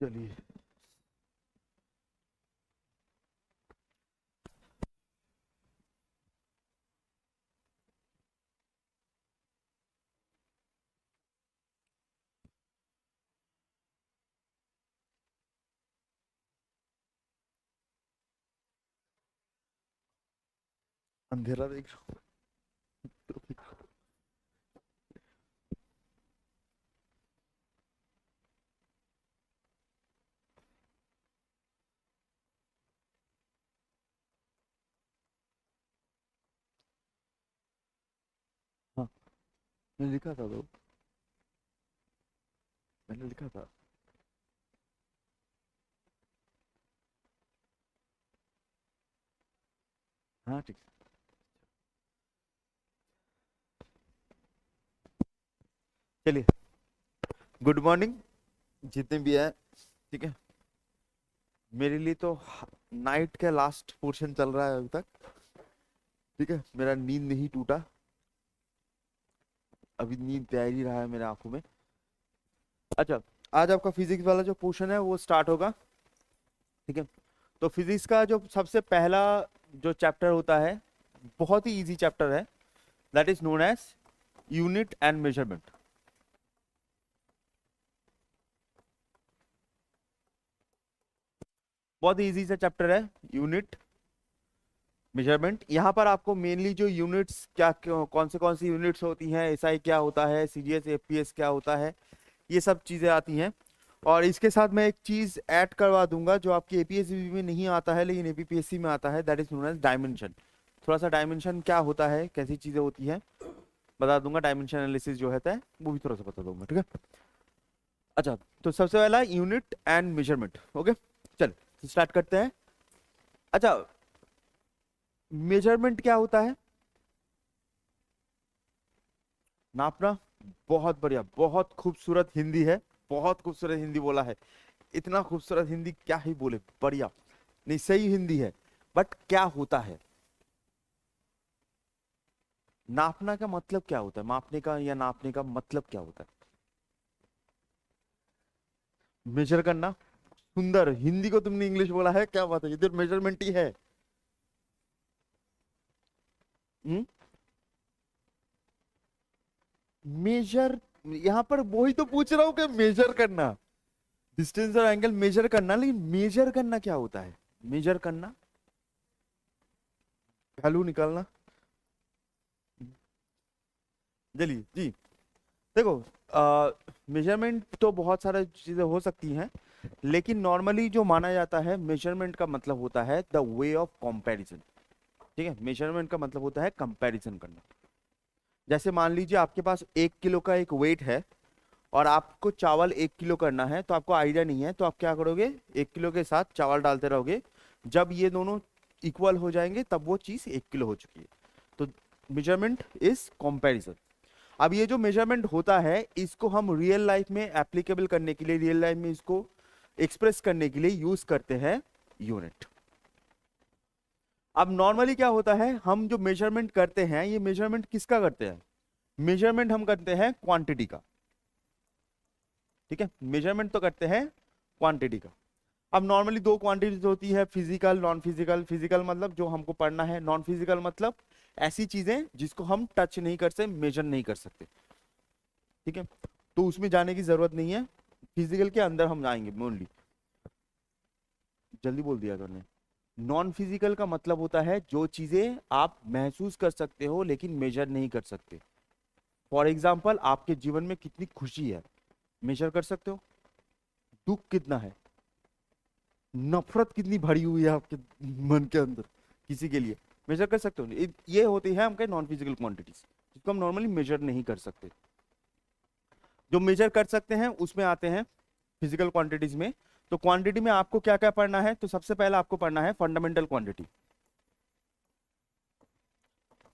चलिए। अंधेरा देख रहा हूँ। हाँ, मैंने लिखा था तो। मैंने लिखा था। हाँ ठीक है। चलिए। गुड मॉर्निंग जितने भी हैं। ठीक है। मेरे लिए तो नाइट का लास्ट पोर्शन चल रहा है अभी तक। ठीक है, मेरा नींद नहीं टूटा। अभी नींद तैर ही रहा है मेरे आंखों में। अच्छा, आज आपका फिजिक्स वाला जो पोर्शन है वो स्टार्ट होगा। ठीक है। तो फिजिक्स का जो सबसे पहला जो चैप्टर होता है, बहुत ही इजी चैप्टर है। That is known as unit and measurement. बहुत ही इजी सा चैप्टर है, यूनिट मेजरमेंट। यहाँ पर आपको मेनली जो यूनिट्स कौन सी यूनिट्स होती हैं, एसआई क्या होता है, सीजीएस एफपीएस क्या होता है, ये सब चीजें आती हैं। और इसके साथ मैं एक चीज ऐड करवा दूंगा जो आपकी एपीएससी में नहीं आता है लेकिन एपीपीएससी में आता है। That is known as dimension. थोड़ा सा डायमेंशन क्या होता है, कैसी चीजें होती हैं, बता दूंगा। डायमेंशन एनालिसिस जो होता है वो भी थोड़ा सा बता दूंगा। ठीक है। अच्छा, तो सबसे पहला यूनिट एंड मेजरमेंट। ओके, चल स्टार्ट करते हैं। अच्छा, मेजरमेंट क्या होता है? नापना। बहुत बढ़िया, बहुत खूबसूरत हिंदी है। बहुत खूबसूरत हिंदी बोला है। इतना खूबसूरत हिंदी क्या ही बोले, बढ़िया। नहीं, सही हिंदी है। बट क्या होता है नापना का मतलब क्या होता है? मापने का या नापने का मतलब क्या होता है? मेजर करना। सुंदर हिंदी को तुमने इंग्लिश बोला है, क्या बात है, इधर मेजरमेंट ही है। हम्म। मेजर। यहाँ पर वही तो पूछ रहा हूँ कि मेजर करना, डिस्टेंस और एंगल मेजर करना, लेकिन मेजर करना क्या होता है? मेजर करना, वैल्यू निकालना। चलिए जी। देखो, मेजरमेंट तो बहुत सारे चीजें हो सकती हैं, लेकिन नॉर्मली जो माना जाता है मेजरमेंट का मतलब होता है द वे ऑफ कंपैरिजन। ठीक है, मेजरमेंट का मतलब होता है कंपैरिजन करना। जैसे मान लीजिए आपके पास 1 किलो का एक वेट है और आपको चावल 1 किलो करना है, तो आपको आइडिया नहीं है, तो आप क्या करोगे? 1 किलो के साथ चावल डालते रहोगे। जब ये दोनों इक्वल हो जाएंगे तब वो चीज 1 किलो हो चुकी है। तो मेजरमेंट इज कंपैरिजन। अब ये जो मेजरमेंट होता है इसको हम रियल लाइफ में एप्लीकेबल करने के लिए, रियल लाइफ में इसको एक्सप्रेस करने के लिए यूज करते हैं यूनिट। अब नॉर्मली क्या होता है, हम जो मेजरमेंट करते हैं ये मेजरमेंट किसका करते हैं? मेजरमेंट हम करते हैं क्वांटिटी का। ठीक है, मेजरमेंट तो करते हैं क्वांटिटी का। अब नॉर्मली दो क्वांटिटीज होती है, फिजिकल नॉन फिजिकल। फिजिकल मतलब जो हमको पढ़ना है, नॉन फिजिकल मतलब ऐसी चीजें जिसको हम टच नहीं कर सकते, मेजर नहीं कर सकते। ठीक है, तो उसमें जाने की जरूरत नहीं है, फिजिकल के अंदर हम जाएंगे ओनली। जल्दी बोल दिया तुमने। नॉन फिजिकल का मतलब होता है जो चीजें आप महसूस कर सकते हो लेकिन मेजर नहीं कर सकते। फॉर एग्जाम्पल, आपके जीवन में कितनी खुशी है, मेजर कर सकते हो? दुख कितना है, नफरत कितनी भरी हुई है आपके मन के अंदर किसी के लिए, मेजर कर सकते हो? ये होती है हमके नॉन फिजिकल क्वांटिटीज, जिसको हम नॉर्मली मेजर नहीं कर सकते। जो मेजर कर सकते हैं उसमें आते हैं फिजिकल क्वांटिटीज में। तो क्वांटिटी में आपको क्या क्या पढ़ना है? तो सबसे पहला आपको पढ़ना है फंडामेंटल क्वांटिटी।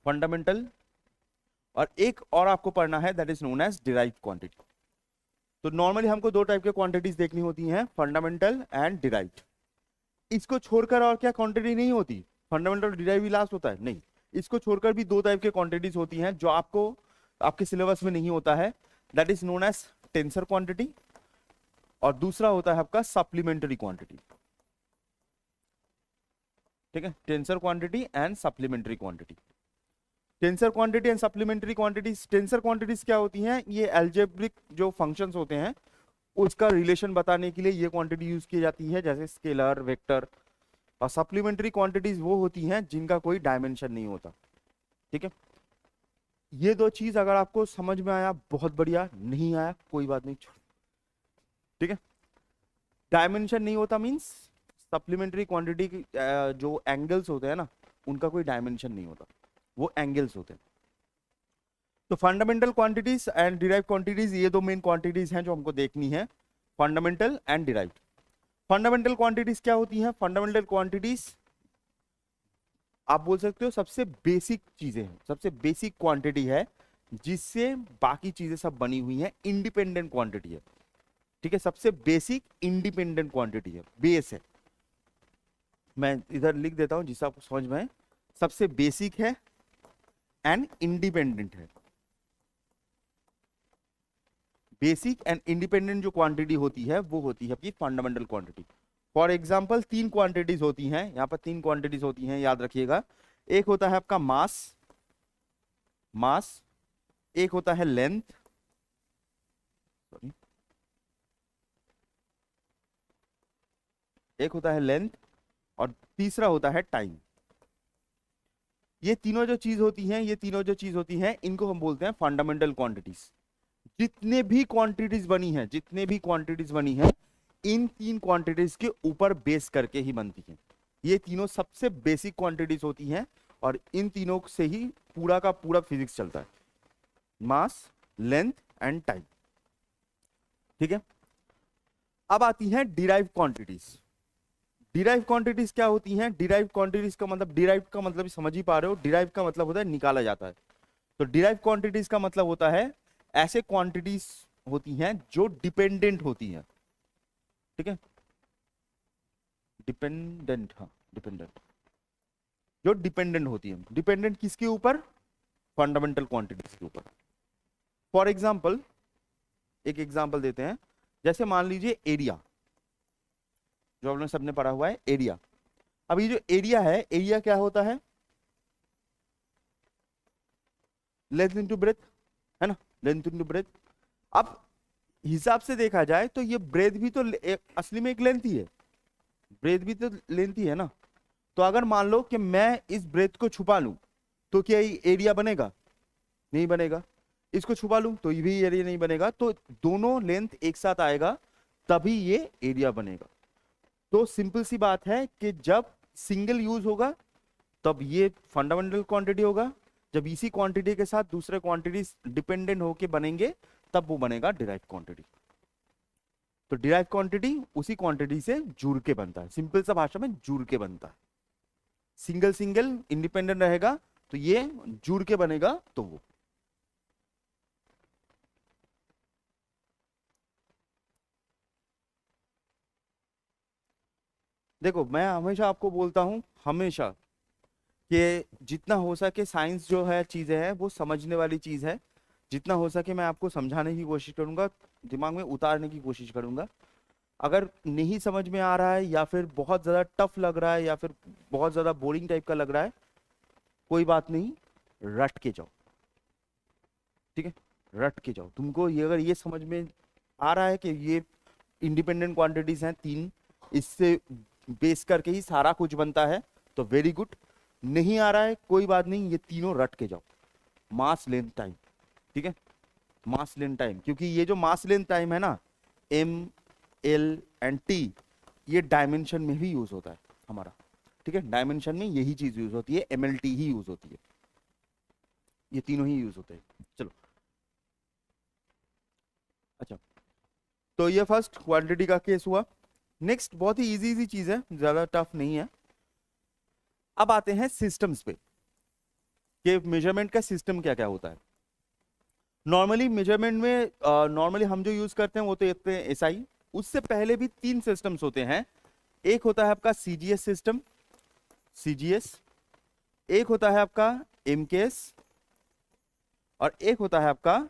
फंडामेंटल। और एक और आपको पढ़ना है, that is known as derived quantity. तो नॉर्मली हमको दो टाइप के क्वांटिटीज देखनी होती हैं, फंडामेंटल एंड डिराइव्ड। इसको छोड़कर और क्या क्वांटिटी नहीं होती? फंडामेंटल डिराइव ही लास्ट होता है? नहीं, इसको छोड़कर भी दो टाइप के क्वांटिटीज होती हैं जो आपको आपके सिलेबस में नहीं होता है। That is known as tensor quantity और दूसरा होता है आपका सप्लीमेंट्री क्वांटिटी। ठीक है, tensor quantity and supplementary quantity. Tensor quantity and supplementary quantities, tensor quantities क्या होती हैं, ये एल्जेब्रिक जो फंक्शंस होते हैं उसका रिलेशन बताने के लिए ये क्वांटिटी यूज की जाती है, जैसे स्केलर, वेक्टर। और सप्लीमेंट्री क्वांटिटीज वो होती हैं जिनका कोई डायमेंशन नहीं होता। ठीक है, ये दो चीज अगर आपको समझ में आया बहुत बढ़िया, नहीं आया कोई बात नहीं, छोड़। ठीक है, डायमेंशन नहीं होता मींस सप्लीमेंट्री क्वांटिटी की जो एंगल्स होते हैं ना, उनका कोई डायमेंशन नहीं होता, वो एंगल्स होते हैं। तो fundamental quantities and derived quantities, ये दो मेन क्वांटिटीज हैं जो हमको देखनी है, fundamental and derived. Fundamental quantities क्या होती हैं? फंडामेंटल क्वांटिटीज आप बोल सकते हो सबसे बेसिक चीजें हैं, सबसे बेसिक क्वांटिटी है जिससे बाकी चीजें सब बनी हुई हैं, इंडिपेंडेंट क्वांटिटी है। ठीक है, सबसे बेसिक इंडिपेंडेंट क्वांटिटी है, बेस है। मैं इधर लिख देता हूं जिससे आपको समझ में आए, सबसे बेसिक है एंड इंडिपेंडेंट है। बेसिक एंड इंडिपेंडेंट जो क्वांटिटी होती है वो होती है आपकी फंडामेंटल क्वांटिटी। फॉर एग्जांपल तीन क्वांटिटीज होती हैं, यहां पर तीन क्वांटिटीज होती हैं, याद रखिएगा। एक होता है आपका मास, मास, एक होता है लेंथ, सॉरी, एक होता है लेंथ, और तीसरा होता है टाइम। ये तीनों जो चीज होती हैं, ये तीनों जो चीज होती हैं, इनको हम बोलते हैं फंडामेंटल क्वांटिटीज। जितने भी क्वांटिटीज बनी हैं, जितने भी क्वांटिटीज बनी हैं, इन तीन क्वांटिटीज के ऊपर बेस करके ही बनती हैं। ये तीनों सबसे बेसिक क्वांटिटीज होती हैं और इन तीनों से ही पूरा का पूरा फिजिक्स चलता है, मास, लेंथ एंड टाइम। ठीक है, अब आती हैं डिराइव क्वांटिटीज। डिराइव क्वांटिटीज क्या होती हैं? डिराइव क्वांटिटीज का मतलब, डिराइव का मतलब समझ ही पा रहे हो, डिराइव का मतलब होता है निकाला जाता है। तो डिराइव क्वांटिटीज का मतलब होता है ऐसे क्वांटिटीज होती हैं जो डिपेंडेंट होती हैं। ठीक है, डिपेंडेंट, हाँ डिपेंडेंट, जो डिपेंडेंट होती है। डिपेंडेंट किसके ऊपर? फंडामेंटल क्वांटिटीज के ऊपर। फॉर एग्जांपल, एक एग्जांपल देते हैं, जैसे मान लीजिए एरिया, जो आपने सबने पढ़ा हुआ है एरिया। अब ये जो एरिया है, एरिया क्या होता है? लेंथ इनटू ब्रेथ, है ना, लेंथ इनटू ब्रेथ। अब हिसाब से देखा जाए तो ये ब्रेथ भी तो असली में एक लेंथ ही है, ब्रेथ भी तो लेंथ ही है ना। तो अगर मान लो कि मैं इस ब्रेथ को छुपा लूं तो क्या ये एरिया बनेगा? नहीं बनेगा। इसको छुपा लूं तो ये भी एरिया नहीं बनेगा। तो दोनों लेंथ एक साथ आएगा तभी ये एरिया बनेगा। तो सिंपल सी बात है कि जब सिंगल यूज होगा तब ये फंडामेंटल क्वांटिटी होगा, जब इसी क्वांटिटी के साथ दूसरे क्वांटिटी डिपेंडेंट होके बनेंगे तब वो बनेगा डिराइव क्वांटिटी। तो डिराइव क्वांटिटी उसी क्वांटिटी से जुड़ के बनता है, सिंपल सा भाषा में जुड़ के बनता है। सिंगल सिंगल इंडिपेंडेंट रहेगा तो ये जुड़ के बनेगा तो वो। देखो मैं हमेशा आपको बोलता हूं, हमेशा, कि जितना हो सके साइंस जो है चीजें है वो समझने वाली चीज है। जितना हो सके मैं आपको समझाने की कोशिश करूंगा, दिमाग में उतारने की कोशिश करूंगा। अगर नहीं समझ में आ रहा है या फिर बहुत ज्यादा टफ लग रहा है या फिर बहुत ज्यादा बोरिंग टाइप का लग रहा है, कोई बात नहीं, रट के जाओ। ठीक है, रट के जाओ। तुमको ये अगर ये समझ में आ रहा है कि ये इंडिपेंडेंट क्वांटिटीज हैं तीन, इससे बेस करके ही सारा कुछ बनता है, तो वेरी गुड। नहीं आ रहा है कोई बात नहीं, ये तीनों रट के जाओ। मास, लेंथ, टाइम। ठीक है, मास, लेंथ, टाइम, क्योंकि ये जो मास, लेंथ, टाइम है ना, एम, एल एंड टी, ये डायमेंशन में भी यूज होता है हमारा। ठीक है, डायमेंशन में यही चीज यूज होती है, एमएलटी ही यूज होती है, ये तीनों ही यूज होते हैं। चलो, अच्छा, तो ये फर्स्ट क्वांटिटी का केस हुआ। नेक्स्ट बहुत ही इजी चीज है, ज्यादा टफ नहीं है। अब आते हैं सिस्टम्स पे, कि मेजरमेंट का सिस्टम क्या क्या होता है। नॉर्मली मेजरमेंट में नॉर्मली हम जो यूज करते हैं वो तो कहते हैं एसआई। उससे पहले भी तीन सिस्टम्स होते हैं। एक होता है आपका सीजीएस सिस्टम, सीजीएस, एक होता है आपका एमकेएस, और एक होता है आपका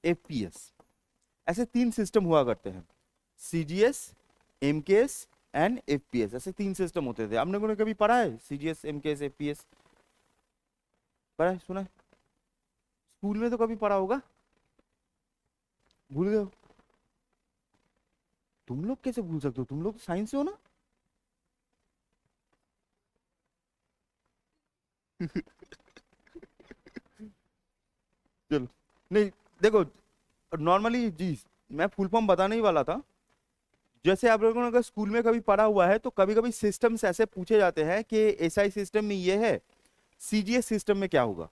एफपीएस। ऐसे तीन सिस्टम हुआ करते हैं। सीजीएस, एमकेएस एंड एफपीएस, ऐसे 3 सिस्टम होते थे। आपने लोगों ने कभी पढ़ा है सीजीएस, एमकेएस, एफपीएस? पढ़ा है, सुना है? स्कूल में तो कभी पढ़ा होगा, भूल गए हो? तुम लोग कैसे भूल सकते हो, तुम लोग साइंस से हो ना। चलो, नहीं देखो, नॉर्मली जी मैं फुल फॉर्म बताने ही वाला था। जैसे आप लोगों ने अगर स्कूल में कभी पढ़ा हुआ है तो कभी कभी सिस्टम्स ऐसे पूछे जाते हैं कि एसआई सिस्टम में ये है, सीजीएस सिस्टम में क्या होगा।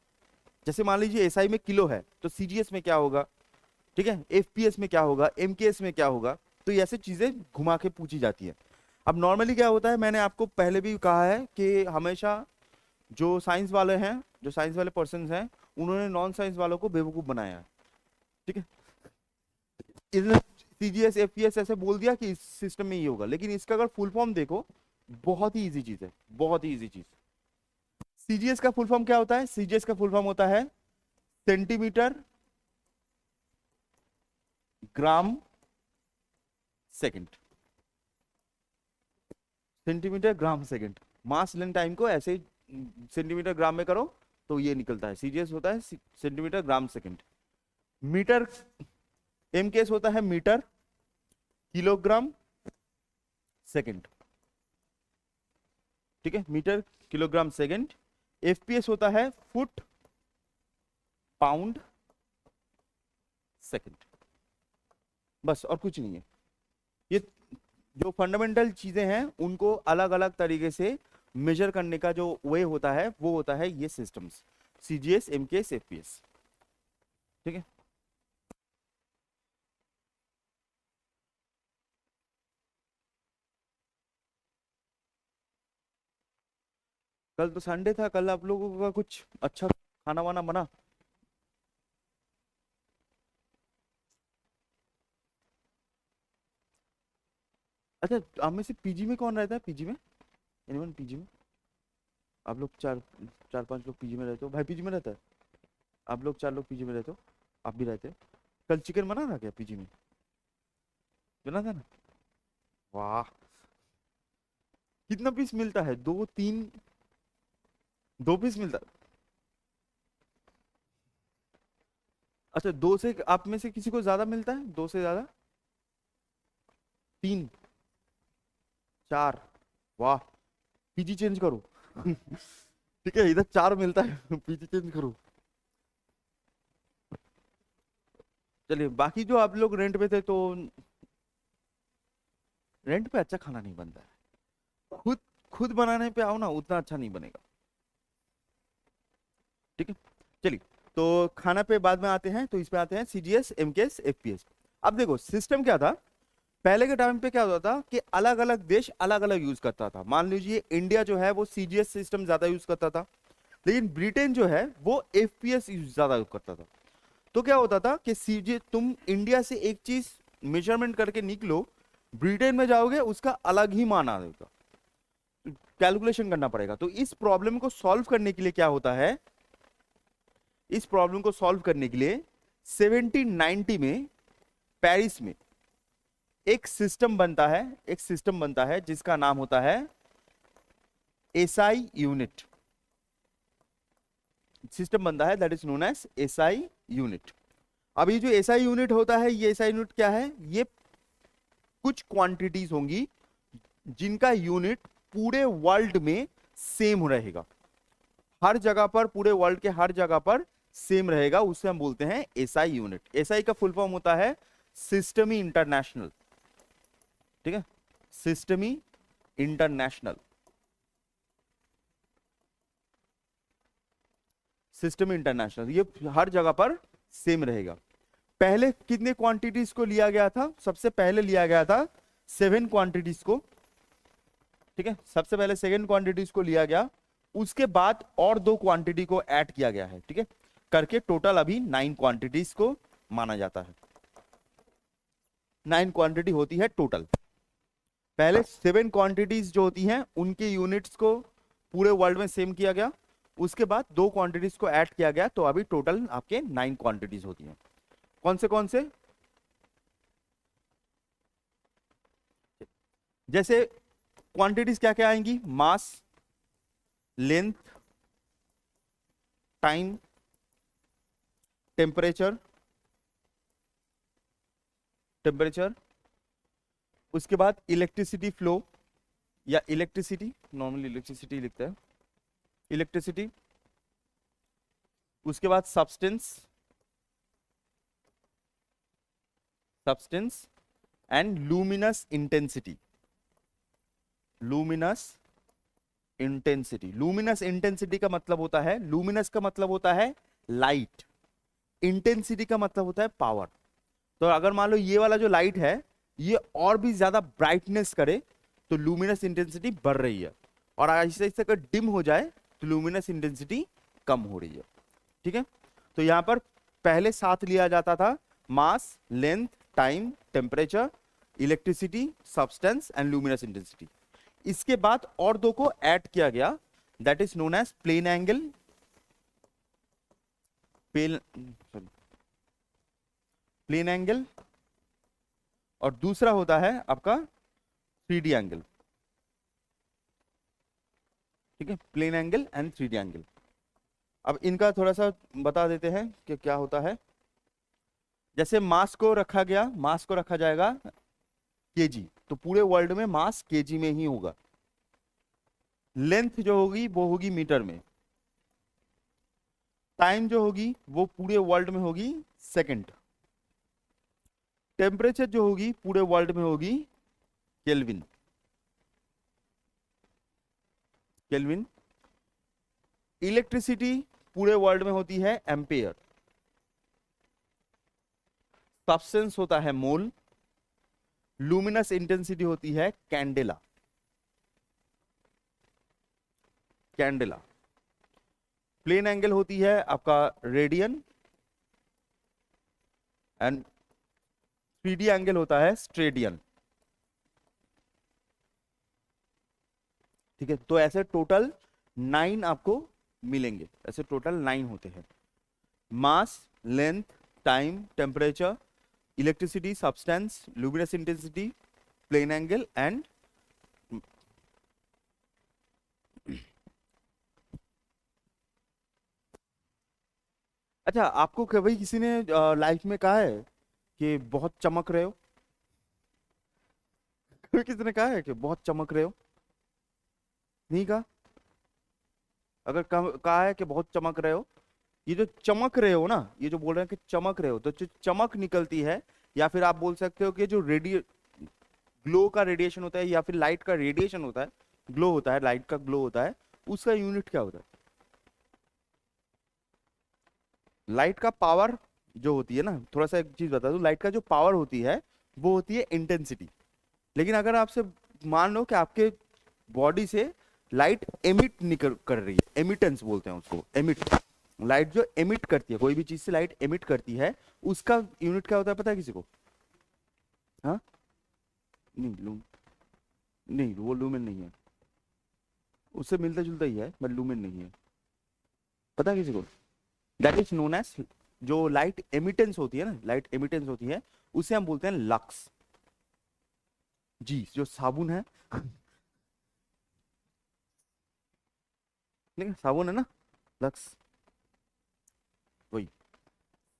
जैसे मान लीजिए एसआई में किलो है तो सीजीएस में क्या होगा, ठीक है, एफपीएस में क्या होगा, एमकेएस में क्या होगा। तो ये ऐसी चीजें घुमा के पूछी जाती है। अब नॉर्मली क्या होता है, मैंने आपको पहले भी कहा है कि हमेशा जो साइंस वाले हैं, जो साइंस वाले पर्सन हैं, उन्होंने नॉन साइंस वालों को बेवकूफ बनाया है, ठीक है। इसने सीजीएस एफपीएस ऐसे बोल दिया कि इस सिस्टम में ये होगा, लेकिन इसका अगर फुल फॉर्म देखो, बहुत ही इजी चीज है, बहुत ही इजी चीज। सीजीएस का फुल फॉर्म क्या होता है? सीजीएस का फुल फॉर्म होता है centimetre gram second. Centimetre gram second, mass length time को ऐसे ही सेंटीमीटर ग्राम में करो तो ये निकलता है। सीजीएस होता है centimetre gram second. Metre, MKS होता है मीटर किलोग्राम सेकंड, ठीक है, मीटर किलोग्राम सेकंड। एफपीएस होता है फुट पाउंड सेकंड, बस और कुछ नहीं है। ये जो फंडामेंटल चीजें हैं उनको अलग अलग तरीके से मेजर करने का जो वे होता है वो होता है ये सिस्टम्स, सीजीएस, एमकेएस, एफपीएस, ठीक है। कल तो संडे था, कल आप लोगों का कुछ अच्छा खाना वाना बना? अच्छा, आप में से पीजी में कौन रहता है? पीजी में एनीवन? पीजी में आप लोग चार, 4-5 लोग पीजी में रहते हो, भाई पीजी में रहता है? आप लोग 4 लोग पीजी में रहते हो, आप भी रहते हो? कल चिकन बना था क्या पीजी में? बना था ना? वाह, कितना पीस मिलता है? 2-3? 2 पीस मिलता है? अच्छा, 2 से आप में से किसी को ज्यादा मिलता है? 2 से ज्यादा? 3, 4? वाह, पीजी चेंज करो। ठीक है, इधर 4 मिलता है, पीजी चेंज करो। चलिए, बाकी जो आप लोग रेंट पे थे तो रेंट पे अच्छा खाना नहीं बनता है, खुद खुद बनाने पे आओ ना उतना अच्छा नहीं बनेगा, ठीक है। चलिए, तो खाना पे बाद में आते हैं, तो इस पे आते हैं सीजीएस, एमकेएस, एफपीएस। अब देखो सिस्टम क्या था, पहले के टाइम पे क्या होता था कि अलग अलग देश अलग अलग यूज करता था। मान लीजिए इंडिया जो है वो सीजीएस सिस्टम ज्यादा यूज करता था, लेकिन ब्रिटेन जो है वो एफपीएस ज्यादा यूज करता था। तो क्या होता था कि सीजे तुम इंडिया से एक चीज मेजरमेंट करके निकलो, ब्रिटेन में जाओगे उसका अलग ही मान आएगा, कैलकुलेशन करना पड़ेगा। तो इस प्रॉब्लम को सॉल्व करने के लिए क्या होता है, इस प्रॉब्लम को सॉल्व करने के लिए 1790 में पेरिस में एक सिस्टम बनता है, एक सिस्टम बनता है जिसका नाम होता है एसआई यूनिट। सिस्टम बनता है that is known as SI unit. अब ये जो एसआई यूनिट होता है, ये एसआई यूनिट क्या है, ये कुछ क्वांटिटीज होंगी जिनका यूनिट पूरे वर्ल्ड में सेम रहेगा, हर जगह पर, पूरे वर्ल्ड के हर जगह पर सेम रहेगा, उसे हम बोलते हैं एसआई यूनिट। एसआई का फुल फॉर्म होता है सिस्टमी इंटरनेशनल, ठीक है, सिस्टमी इंटरनेशनल, सिस्टम इंटरनेशनल, ये हर जगह पर सेम रहेगा। पहले कितने क्वांटिटीज को लिया गया था? सबसे पहले लिया गया था 7 क्वांटिटीज को, ठीक है, सबसे पहले 7 क्वांटिटीज को लिया गया, उसके बाद और 2 क्वांटिटी को ऐड किया गया है, ठीक है, करके टोटल अभी 9 क्वांटिटीज को माना जाता है। 9 क्वांटिटी होती है टोटल। पहले 7 क्वांटिटीज जो होती हैं उनके यूनिट्स को पूरे वर्ल्ड में सेम किया गया, उसके बाद 2 क्वांटिटीज को ऐड किया गया, तो अभी टोटल आपके 9 क्वांटिटीज होती हैं। कौन से कौन से? जैसे क्वांटिटीज क्या क्या आएंगी, मास, लेंथ, टाइम, टेम्परेचर, टेम्परेचर, उसके बाद इलेक्ट्रिसिटी फ्लो या इलेक्ट्रिसिटी, नॉर्मली इलेक्ट्रिसिटी लिखता है, इलेक्ट्रिसिटी, उसके बाद substance, substance and luminous intensity, luminous intensity. Luminous intensity का मतलब होता है, लूमिनस का मतलब होता है लाइट, इंटेंसिटी का मतलब होता है पावर। तो अगर मान लो ये वाला जो लाइट है ये और भी ज्यादा ब्राइटनेस करे तो लूमिनस इंटेंसिटी बढ़ रही है, और ऐसे ऐसे अगर डिम हो जाए तो लूमिनस इंटेंसिटी कम हो रही है। ठीक है, तो यहां पर पहले साथ लिया जाता था mass, length, time, temperature, electricity, substance and luminous intensity. इसके बाद और दो को ऐड किया गया, that is known as plane angle, plane angle, और दूसरा होता है आपका 3D एंगल। ठीक है, plane angle and 3D angle. अब इनका थोड़ा सा बता देते हैं कि क्या होता है। जैसे मास को रखा गया, मास को रखा जाएगा केजी, तो पूरे वर्ल्ड में मास केजी में ही होगा। लेंथ जो होगी वो होगी मीटर में, टाइम जो होगी वो पूरे वर्ल्ड में होगी सेकंड, टेम्परेचर जो होगी पूरे वर्ल्ड में होगी केल्विन, केल्विन, इलेक्ट्रिसिटी पूरे वर्ल्ड में होती है एम्पेयर, सब्सटेंस होता है मोल, लूमिनस इंटेंसिटी होती है कैंडेला, कैंडेला, प्लेन एंगल होती है आपका रेडियन, एंड 3D एंगल होता है स्ट्रेडियन। ठीक है, तो ऐसे टोटल 9 आपको मिलेंगे, ऐसे टोटल 9 होते हैं। Mass, length, time, temperature, electricity, substance, luminous intensity, plane angle and अच्छा, आपको कभी किसी ने लाइफ में कहा है कि बहुत चमक रहे हो? कभी किसी ने कहा है कि बहुत चमक रहे हो? नहीं कहा? अगर कहा है कि बहुत चमक रहे हो, ये जो चमक रहे हो ना, ये जो बोल रहे हैं कि चमक रहे हो, तो जो चमक निकलती है, या फिर आप बोल सकते हो कि जो ग्लो का रेडिएशन होता है या फिर लाइट का रेडिएशन होता है, ग्लो होता है, लाइट का ग्लो होता है, उसका यूनिट क्या होता है? लाइट का पावर जो होती है ना, थोड़ा सा एक चीज बता दूं, लाइट का जो पावर होती है वो होती है इंटेंसिटी। लेकिन अगर आपसे मान लो कि आपके बॉडी से लाइट एमिट निकल कर रही है, एमिटेंस बोलते हैं उसको, एमिट, लाइट जो एमिट करती है, कोई भी चीज से लाइट एमिट करती है, उसका यूनिट क्या होता है पता है किसी को? हाँ, नहीं नहीं, वो लूमेन नहीं है, उससे मिलता जुलता ही है बट लूमेन नहीं है। पता है किसी को? दैट इज नोन एज, जो लाइट एमिटेंस होती है ना, लाइट एमिटेंस होती है, उसे हम बोलते हैं लक्स। जी, जो साबुन है नहीं, साबुन है ना, लक्स, वही।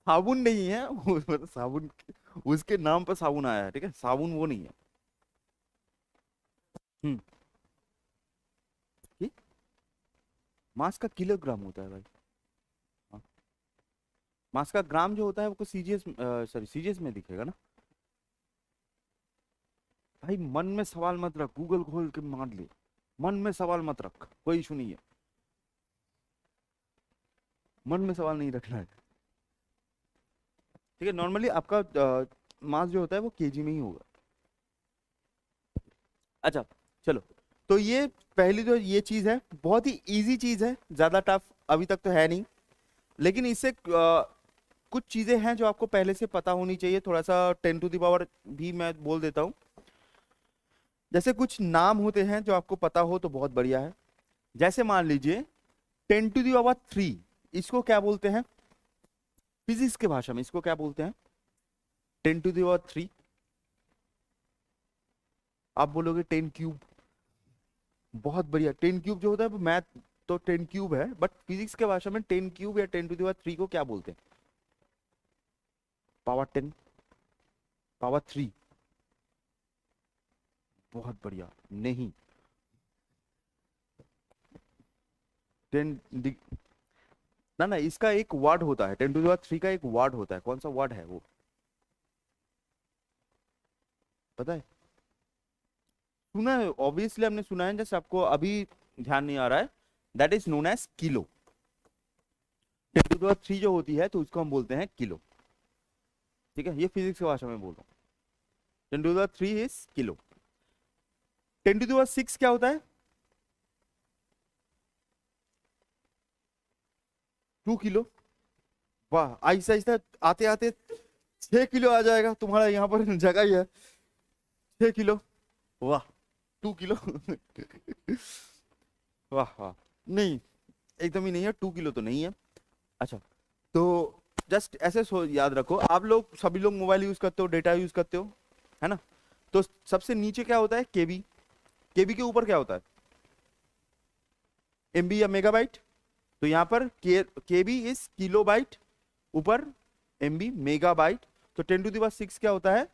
साबुन नहीं है मतलब साबुन उसके नाम पर साबुन आया है, ठीक है, साबुन वो नहीं है। हम्म, ये मास का किलोग्राम होता है भाई। हाँ, मास का ग्राम जो होता है वो सीजीएस, सॉरी सीजीएस में दिखेगा ना भाई। मन में सवाल मत रख, गूगल खोल के मार ले, मन में सवाल मत रख, कोई इशू नहीं है, मन में सवाल नहीं रखना है। ठीक है, नॉर्मली आपका मास जो होता है वो केजी में ही होगा। अच्छा, चलो, तो ये पहली तो ये चीज है, बहुत ही इजी चीज है, ज्यादा टफ अभी तक तो है नहीं, लेकिन इससे कुछ चीजें हैं जो आपको पहले से पता होनी चाहिए। थोड़ा सा 10 टू द पावर भी मैं बोल देता हूँ। जैसे कुछ नाम होते हैं जो आपको पता हो तो बहुत बढ़िया है। जैसे मान लीजिए 10 टू द पावर 3, इसको क्या बोलते हैं फिजिक्स के भाषा में? इसको क्या बोलते हैं 10 टू द पावर 3? आप बोलोगे 10 क्यूब, बहुत बढ़िया। 10 क्यूब जो होता है वो मैथ तो 10 क्यूब है, बट फिजिक्स के भाषा में 10 क्यूब या 10⁻³ को क्या बोलते हैं? Power 10, power 3। बहुत बढ़िया। नहीं, 10 ना ना, इसका एक वर्ड होता है, 10⁻³ का एक वर्ड होता है। कौन सा वर्ड है वो, पता है? सुना है, ऑब्वियसली हमने सुना है, जैसे आपको अभी ध्यान नहीं आ रहा है। That is known as kilo. 10⁻³ जो होती है तो उसको हम बोलते हैं किलो। ठीक है, ये फिजिक्स की भाषा में बोल रहा हूँ। 10⁻³ इज किलो। 10⁻6 क्या होता है? 2 किलो। वाह, आहिस्ता आहिस्ता आते आते 6 किलो आ जाएगा तुम्हारा यहाँ पर जगह ही है। 6 किलो। वाह, 2 किलो। वाह वाह। नहीं, एकदम ही नहीं है, 2 किलो तो नहीं है। अच्छा, तो जस्ट ऐसे याद रखो, आप लोग सभी लोग मोबाइल यूज करते हो, डेटा यूज करते हो, है ना? तो सबसे नीचे क्या होता है? केबी। केबी के ऊपर क्या होता है? एमबी या मेगाबाइट। तो यहाँ पर केबी इज किलोबाइट, ऊपर एमबी मेगाबाइट। तो 10⁻6 क्या होता है?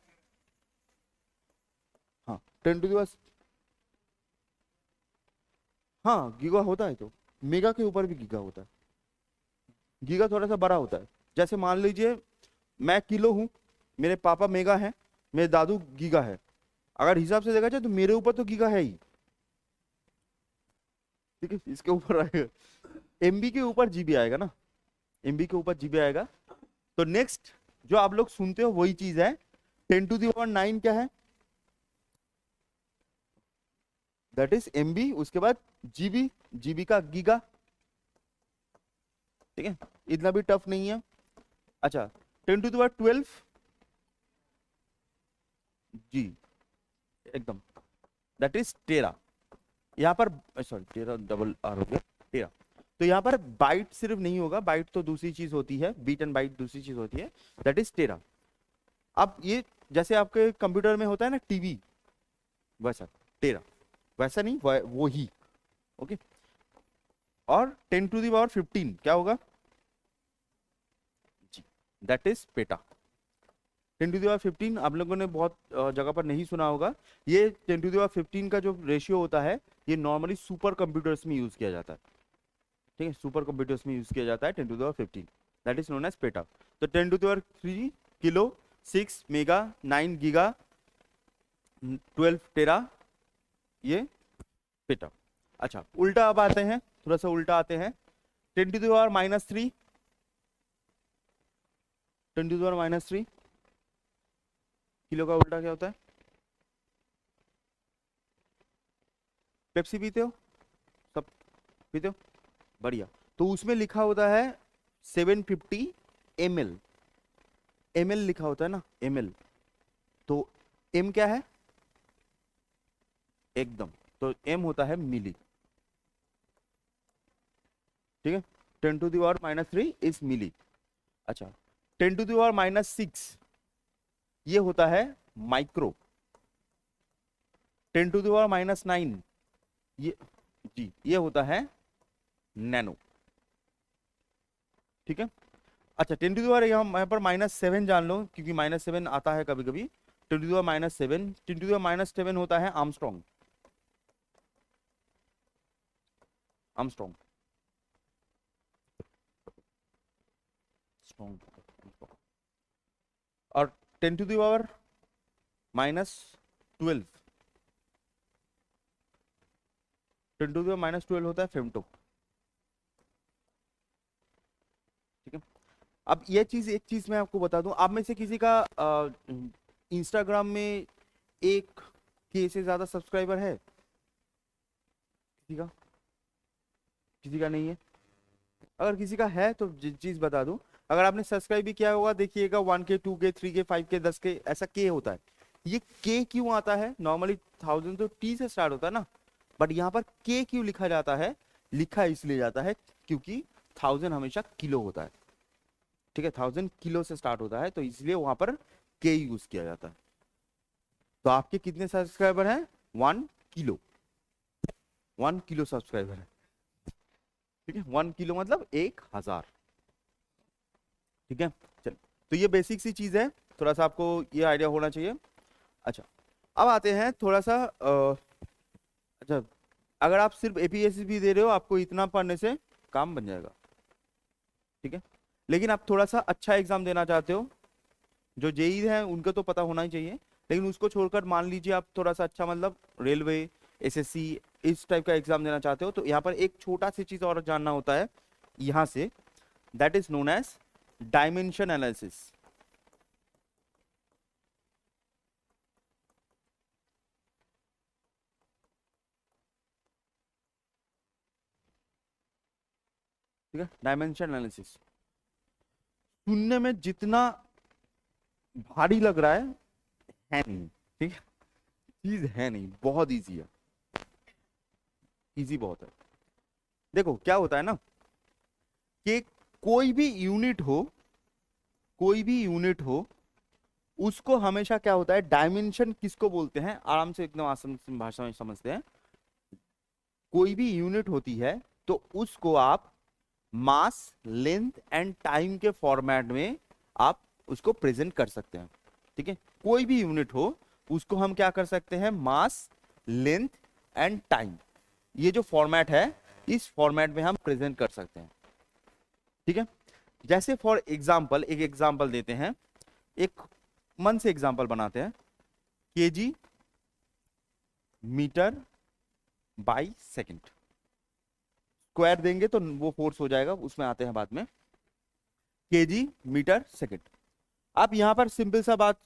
हाँ, 10⁻, हाँ गीगा होता है। तो मेगा के ऊपर भी गीगा होता है। गीगा थोड़ा सा बड़ा होता है। जैसे मान लीजिए मैं किलो हूं, मेरे पापा मेगा हैं, मेरे दादू गीगा है। अगर हिसाब से देखा जाए तो मेरे ऊपर तो गीगा है ही। ठीक है, इसके ऊपर आएगा एमबी के ऊपर जीबी आएगा ना, एमबी के ऊपर जीबी आएगा। तो नेक्स्ट जो आप लोग सुनते हो वही चीज है। 10⁹ क्या है? That is MB. उसके बाद जीबी, जीबी का गीगा। ठीक है, इतना भी टफ नहीं है। अच्छा, 10⁻12 जी, एकदम, दैट इज टेरा। यहाँ पर सॉरी, टेरा डबल आर हो गया, टेरा। तो यहाँ पर बाइट सिर्फ नहीं होगा, बाइट तो दूसरी चीज होती है, बीट एंड बाइट दूसरी चीज होती है, दैट इज टेरा। अब ये जैसे आपके कंप्यूटर में होता है ना टीवी, वैसा टेरा, वैसा नहीं, वो ही। ओके, और 10⁻15 क्या होगा? जी, दैट इज पेटा। 10⁻15 आप लोगों ने बहुत जगह पर नहीं सुना होगा। ये 10⁻15 का जो रेशियो होता है, ये नॉर्मली सुपर कंप्यूटर्स में यूज किया जाता है। ठीक है, सुपर कंप्यूटर्स में यूज किया जाता है 10⁻15, that is known as peta. तो 10⁻3 किलो, 6 मेगा, 9 गीगा, 12 टेरा, ये पेटा। अच्छा, उल्टा अब आते हैं, थोड़ा सा उल्टा आते हैं। 10⁻−3, 10⁻−3 किलो का उल्टा क्या होता है? पेप्सी पीते हो सब? पीते हो, बढ़िया। तो उसमें लिखा होता है 750 ml। ml लिखा होता है ना, ml। तो m क्या है? एकदम, तो m होता है मिली। ठीक है, 10⁻−3 इज मिली। अच्छा, 10⁻−6 ये होता है माइक्रो। 10⁻−9 ये, जी, ये होता है नैनो। ठीक है। अच्छा, 10⁻, यहाँ पर -7 जान लो, क्योंकि -7 आता है कभी कभी। 10⁻−7, 10⁻−7 होता है आर्मस्ट्रॉन्ग। आर्मस्ट्रॉन्ग, और 10⁻−12, 10⁻−12 होता है फेमटो। ठीक है। अब ये चीज, एक चीज मैं आपको बता दूं, आप में से किसी का इंस्टाग्राम में 1K से ज्यादा सब्सक्राइबर है? किसी का? किसी का नहीं है? अगर किसी का है तो चीज बता दूं, अगर आपने सब्सक्राइब भी किया होगा, देखिएगा 1K, 2K, 3K, 5K, 10K, ऐसा K होता है। ये K क्यों आता है? नॉर्मली 1000 तो T से स्टार्ट होता है ना, बट यहाँ पर K क्यों लिखा जाता है? लिखा इसलिए जाता है क्योंकि 1000 हमेशा किलो होता है। ठीक है, 1000 किलो से स्टार्ट होता है, तो इसलिए वहां पर K यूज किया जाता है। तो आपके कितने सब्सक्राइबर हैं? 1 किलो, 1 किलो सब्सक्राइबर है, ठीक है। 1 किलो मतलब 1000, ठीक है। चल, तो ये बेसिक सी चीज है, थोड़ा सा आपको ये आइडिया होना चाहिए। अच्छा, अब आते हैं थोड़ा सा अच्छा, अगर आप सिर्फ एपीएससी भी दे रहे हो, आपको इतना पढ़ने से काम बन जाएगा, ठीक है। लेकिन आप थोड़ा सा अच्छा एग्जाम देना चाहते हो, जो जेई है उनको तो पता होना ही चाहिए, लेकिन उसको छोड़कर मान लीजिए आप थोड़ा सा अच्छा मतलब रेलवे, एसएससी, इस टाइप का एग्जाम देना चाहते हो, तो यहाँ पर एक छोटा सी चीज और जानना होता है यहाँ से, that is known as dimension analysis. ठीक है, डायमेंशन एनालिसिस सुनने में जितना भारी लग रहा है नहीं, ठीक है, चीज है नहीं, बहुत इजी है, इजी बहुत है। देखो क्या होता है ना कि कोई भी यूनिट हो, कोई भी यूनिट हो, उसको हमेशा क्या होता है, डायमेंशन किसको बोलते हैं, आराम से एकदम आसान भाषा में समझते हैं। कोई भी यूनिट होती है तो उसको आप मास, लेंथ एंड टाइम के फॉर्मेट में आप उसको प्रेजेंट कर सकते हैं, ठीक है। कोई भी यूनिट हो उसको हम क्या कर सकते हैं, मास, लेंथ एंड टाइम, ये जो फॉर्मेट है इस फॉर्मेट में हम प्रेजेंट कर सकते हैं, ठीक है। जैसे फॉर एग्जाम्पल, एक एग्जाम्पल देते हैं, एक मन से एग्जाम्पल बनाते हैं, kg metre by second, square देंगे तो वो फोर्स हो जाएगा, उसमें आते हैं बाद में, केजी मीटर सेकेंड। आप यहां पर सिंपल सा बात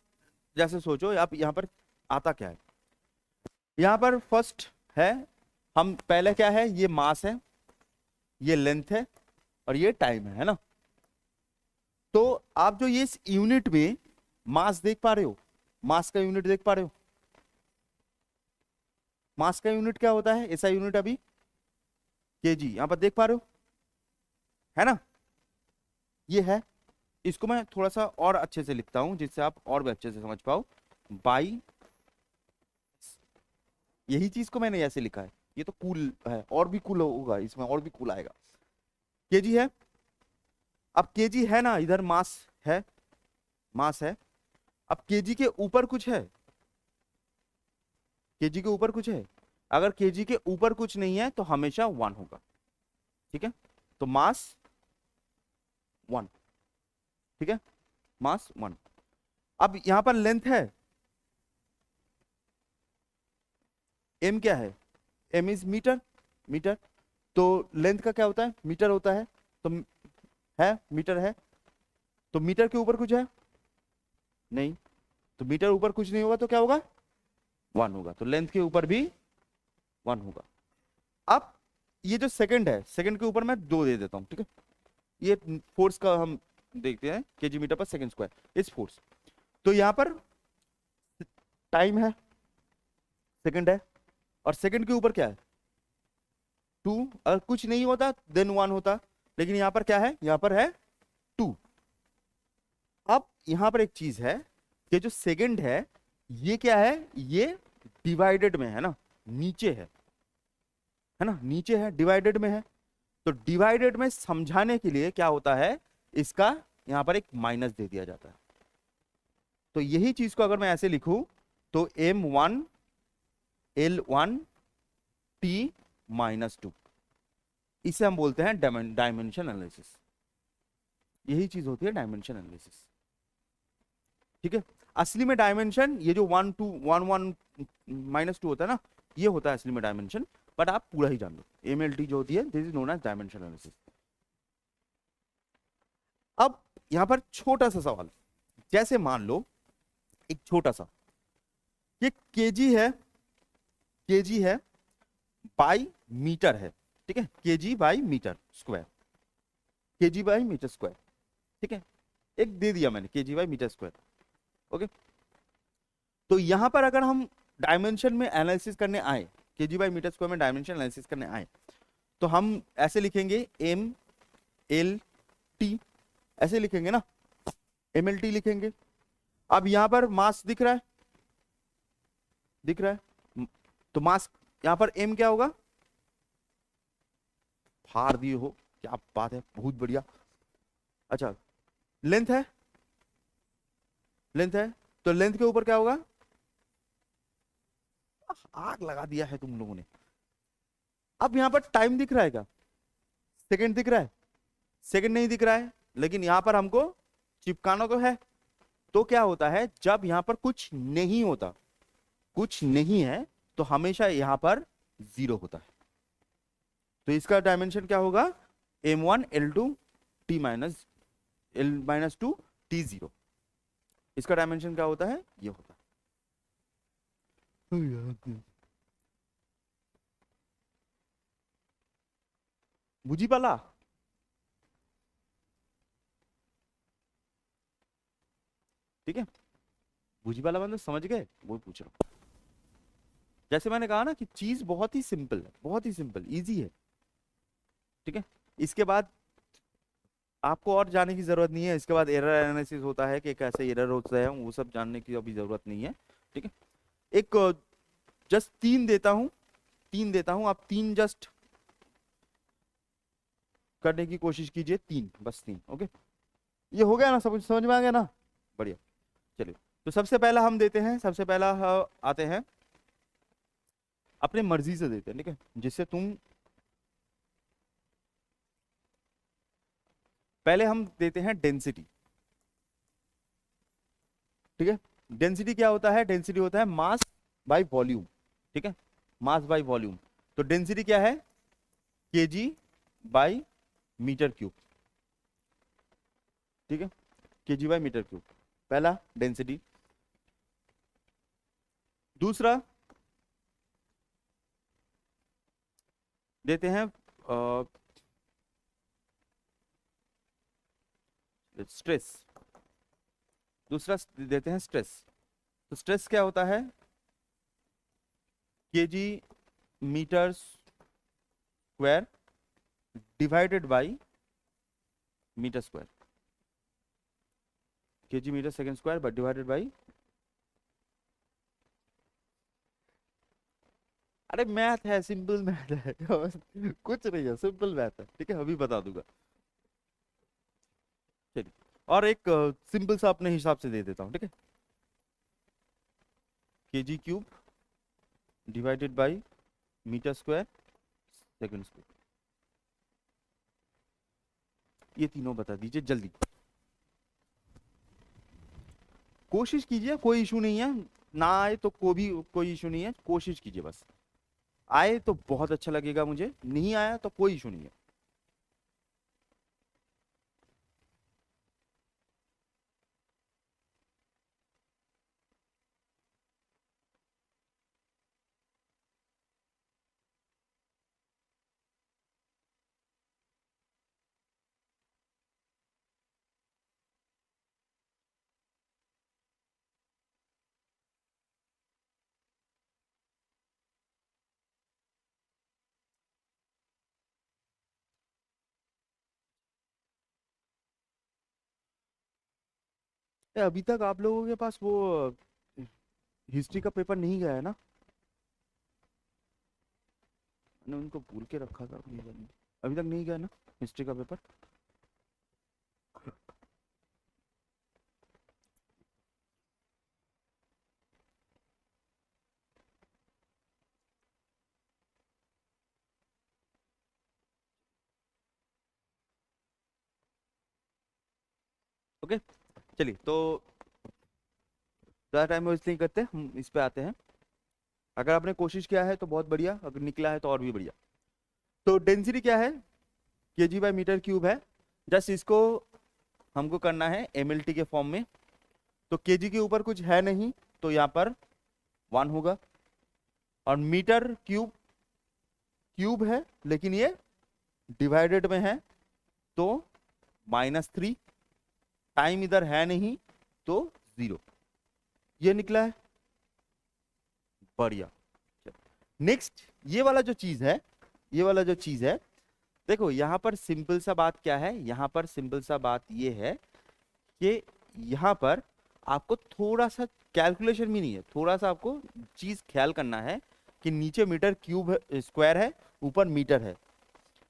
जैसे सोचो, आप यहां पर आता क्या है, यहां पर फर्स्ट है, हम पहले क्या है, ये मास है, ये लेंथ है और ये टाइम है ना। तो आप जो ये इस यूनिट में मास देख पा रहे हो, मास का यूनिट देख पा रहे हो, मास का यूनिट क्या होता है, ऐसा यूनिट अभी केजी यहां पर देख पा रहे हो, है ना, ये है। इसको मैं थोड़ा सा और अच्छे से लिखता हूं जिससे आप और भी अच्छे से समझ पाओ, बाई, यही चीज को मैंने ऐसे लिखा है, ये तो कूल है, और भी कूल होगा इसमें, और भी कूल आएगा। केजी है, अब केजी है ना, इधर मास है, मास है, अब केजी के ऊपर कुछ है, केजी के ऊपर कुछ है, अगर केजी के ऊपर कुछ नहीं है तो हमेशा 1 होगा, ठीक है। तो मास 1, ठीक है, मास 1। अब यहां पर लेंथ है, एम क्या है, एम इज मीटर, मीटर, तो लेंथ का क्या होता है, मीटर होता है, तो है, मीटर है, तो मीटर के ऊपर कुछ है नहीं, तो मीटर ऊपर कुछ नहीं होगा तो क्या होगा, 1 होगा, तो लेंथ के ऊपर भी 1 होगा। अब ये जो सेकंड है, सेकंड के ऊपर मैं 2 दे देता हूं, ठीक है, ये फोर्स का हम देखते हैं, केजी मीटर पर सेकंड स्क्वायर इस फोर्स। तो यहां पर टाइम है, सेकंड है, और सेकंड के ऊपर क्या है, 2, अगर कुछ नहीं होता देन 1 होता, लेकिन यहां पर क्या है, यहां पर है 2। अब यहां पर एक चीज है कि जो सेकंड है ये क्या है, ये डिवाइडेड में है ना, नीचे है ना, नीचे है, डिवाइडेड में है, तो डिवाइडेड में समझाने के लिए क्या होता है, इसका यहां पर एक माइनस दे दिया जाता है। तो यही चीज को अगर मैं ऐसे लिखूं तो m1 l1 t-2, इसे हम बोलते हैं डायमेंशन एनालिसिस, यही चीज होती है डायमेंशन एनालिसिस, ठीक है। असली में डायमेंशन ये जो 1 2 1 1 -2 होता है ना, ये होता है असली में डायमेंशन, बट आप पूरा ही जान लो, एमएलटी जो होती है this is known as dimension analysis. अब यहां पर छोटा सा सवाल, जैसे मान लो एक छोटा सा, ये केजी है, केजी है बाई मीटर है, ठीक है, kg by metre square, kg by metre square, ठीक है, एक दे दिया मैंने kg by metre square, okay. तो यहां पर अगर हम डायमेंशन में एनालिसिस करने आए, केजी बाई मीटर स्क्वायर में डायमेंशन एनालिसिस करने आए, तो हम ऐसे लिखेंगे एम एल टी, ऐसे लिखेंगे ना, एम एल टी लिखेंगे। अब यहां पर मास दिख रहा है, दिख रहा है? तो मास यहाँ पर एम क्या होगा? फाड़ दिए हो, क्या बात है, बहुत बढ़िया। अच्छा, लेंथ है, लेंथ है, तो लेंथ के ऊपर क्या होगा? आग लगा दिया है तुम लोगों ने। अब यहाँ पर टाइम दिख रहा है क्या? सेकंड दिख रहा है? सेकंड नहीं दिख रहा है, लेकिन यहाँ पर हमको चिपकाना तो है। तो क्या होता है, जब यहाँ पर कुछ नहीं होता, कुछ नहीं है, तो हमेशा यहाँ पर 0 होता है। तो इसका डायमेंशन क्या होगा? m1 l2 t minus l-2 t0। इसका डायमेंशन क्या होता है? ये होता है। बुझी पाला? ठीक है, बुझी पाला मतलब समझ गए, वो पूछ रहा हूं। जैसे मैंने कहा ना कि चीज बहुत ही सिंपल है, बहुत ही सिंपल, इजी है। ठीक है, इसके बाद आपको और जाने की जरूरत नहीं है। इसके बाद एरर एनालिसिस होता है कि कैसे एरर होता है, वो सब जानने की अभी जरूरत नहीं है। ठीक है, एक जस्ट 3 देता हूं, 3 देता हूं, आप 3 जस्ट करने की कोशिश कीजिए, 3, बस 3। ओके, ये हो गया ना, सब कुछ समझ में आ गया ना? बढ़िया। चलिए, तो सबसे पहला हम देते हैं, सबसे पहला आते हैं, अपने मर्जी से देते हैं। ठीक है, जिससे तुम, पहले हम देते हैं डेंसिटी। ठीक है, डेंसिटी क्या होता है? डेंसिटी होता है मास बाय वॉल्यूम। ठीक है, मास बाय वॉल्यूम। तो डेंसिटी क्या है? Kg by metre cube. ठीक है, केजी बाय मीटर क्यूब, पहला डेंसिटी। दूसरा देते हैं स्ट्रेस। दूसरा देते हैं स्ट्रेस। तो स्ट्रेस क्या होता है? Kg metre square divided by metre square, kg metre second square but divided by, अरे मैथ है, सिंपल मैथ है। कुछ नहीं है, सिंपल मैथ है। ठीक है, अभी बता दूंगा। चलिए, और एक सिंपल सा अपने हिसाब से दे देता हूं। ठीक है, kg cube divided by metre square second square. ये तीनों बता दीजिए जल्दी, कोशिश कीजिए, कोई इशू नहीं है। ना आए तो कोई इशू नहीं है, कोशिश कीजिए बस। आए तो बहुत अच्छा लगेगा मुझे, नहीं आया तो कोई इशू नहीं है। अभी तक आप लोगों के पास वो हिस्ट्री का पेपर नहीं गया है ना? मैंने उनको भूल के रखा था अपनी बार में। अभी तक नहीं गया ना हिस्ट्री का पेपर? ओके, चलिए, तो ज़्यादा टाइम वेस्ट नहीं करते, हम इस पे आते हैं। अगर आपने कोशिश किया है तो बहुत बढ़िया, अगर निकला है तो और भी बढ़िया। तो डेंसिटी क्या है? केजी बाय मीटर क्यूब है। जस्ट इसको हमको करना है एमएलटी के फॉर्म में। तो केजी के ऊपर कुछ है नहीं, तो यहाँ पर 1 होगा। और मीटर क्यूब, क्यूब है लेकिन ये डिवाइडेड में है, तो -3। टाइम इधर है नहीं, तो 0। ये निकला है, बढ़िया। नेक्स्ट, ये वाला जो चीज है, ये वाला जो चीज है, देखो यहां पर सिंपल सा बात क्या है? यहां पर सिंपल सा बात ये है कि यहां पर आपको थोड़ा सा कैलकुलेशन भी नहीं है, थोड़ा सा आपको चीज ख्याल करना है कि नीचे मीटर क्यूब है, स्क्वायर है, ऊपर मीटर है,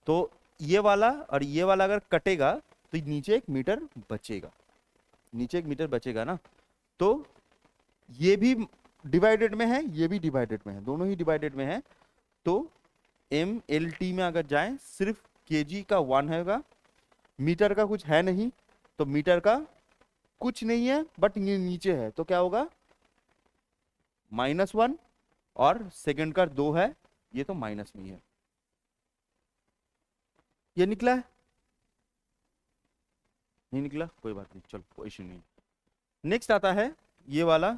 तो ये वाला और ये वाला अगर कटेगा तो नीचे एक मीटर बचेगा, नीचे एक मीटर बचेगा ना। तो ये भी डिवाइडेड में है, ये भी डिवाइडेड में है, दोनों ही डिवाइडेड में है। तो MLT में अगर जाएं सिर्फ केजी का 1 होगा, मीटर का कुछ है नहीं, तो मीटर का कुछ नहीं है बट ये नीचे है, तो क्या होगा -1, और सेकंड का 2 है, ये तो माइनस में ही है। ये निकला है, नहीं निकला कोई बात नहीं, चलो कोई इशू नहीं। नेक्स्ट आता है ये वाला,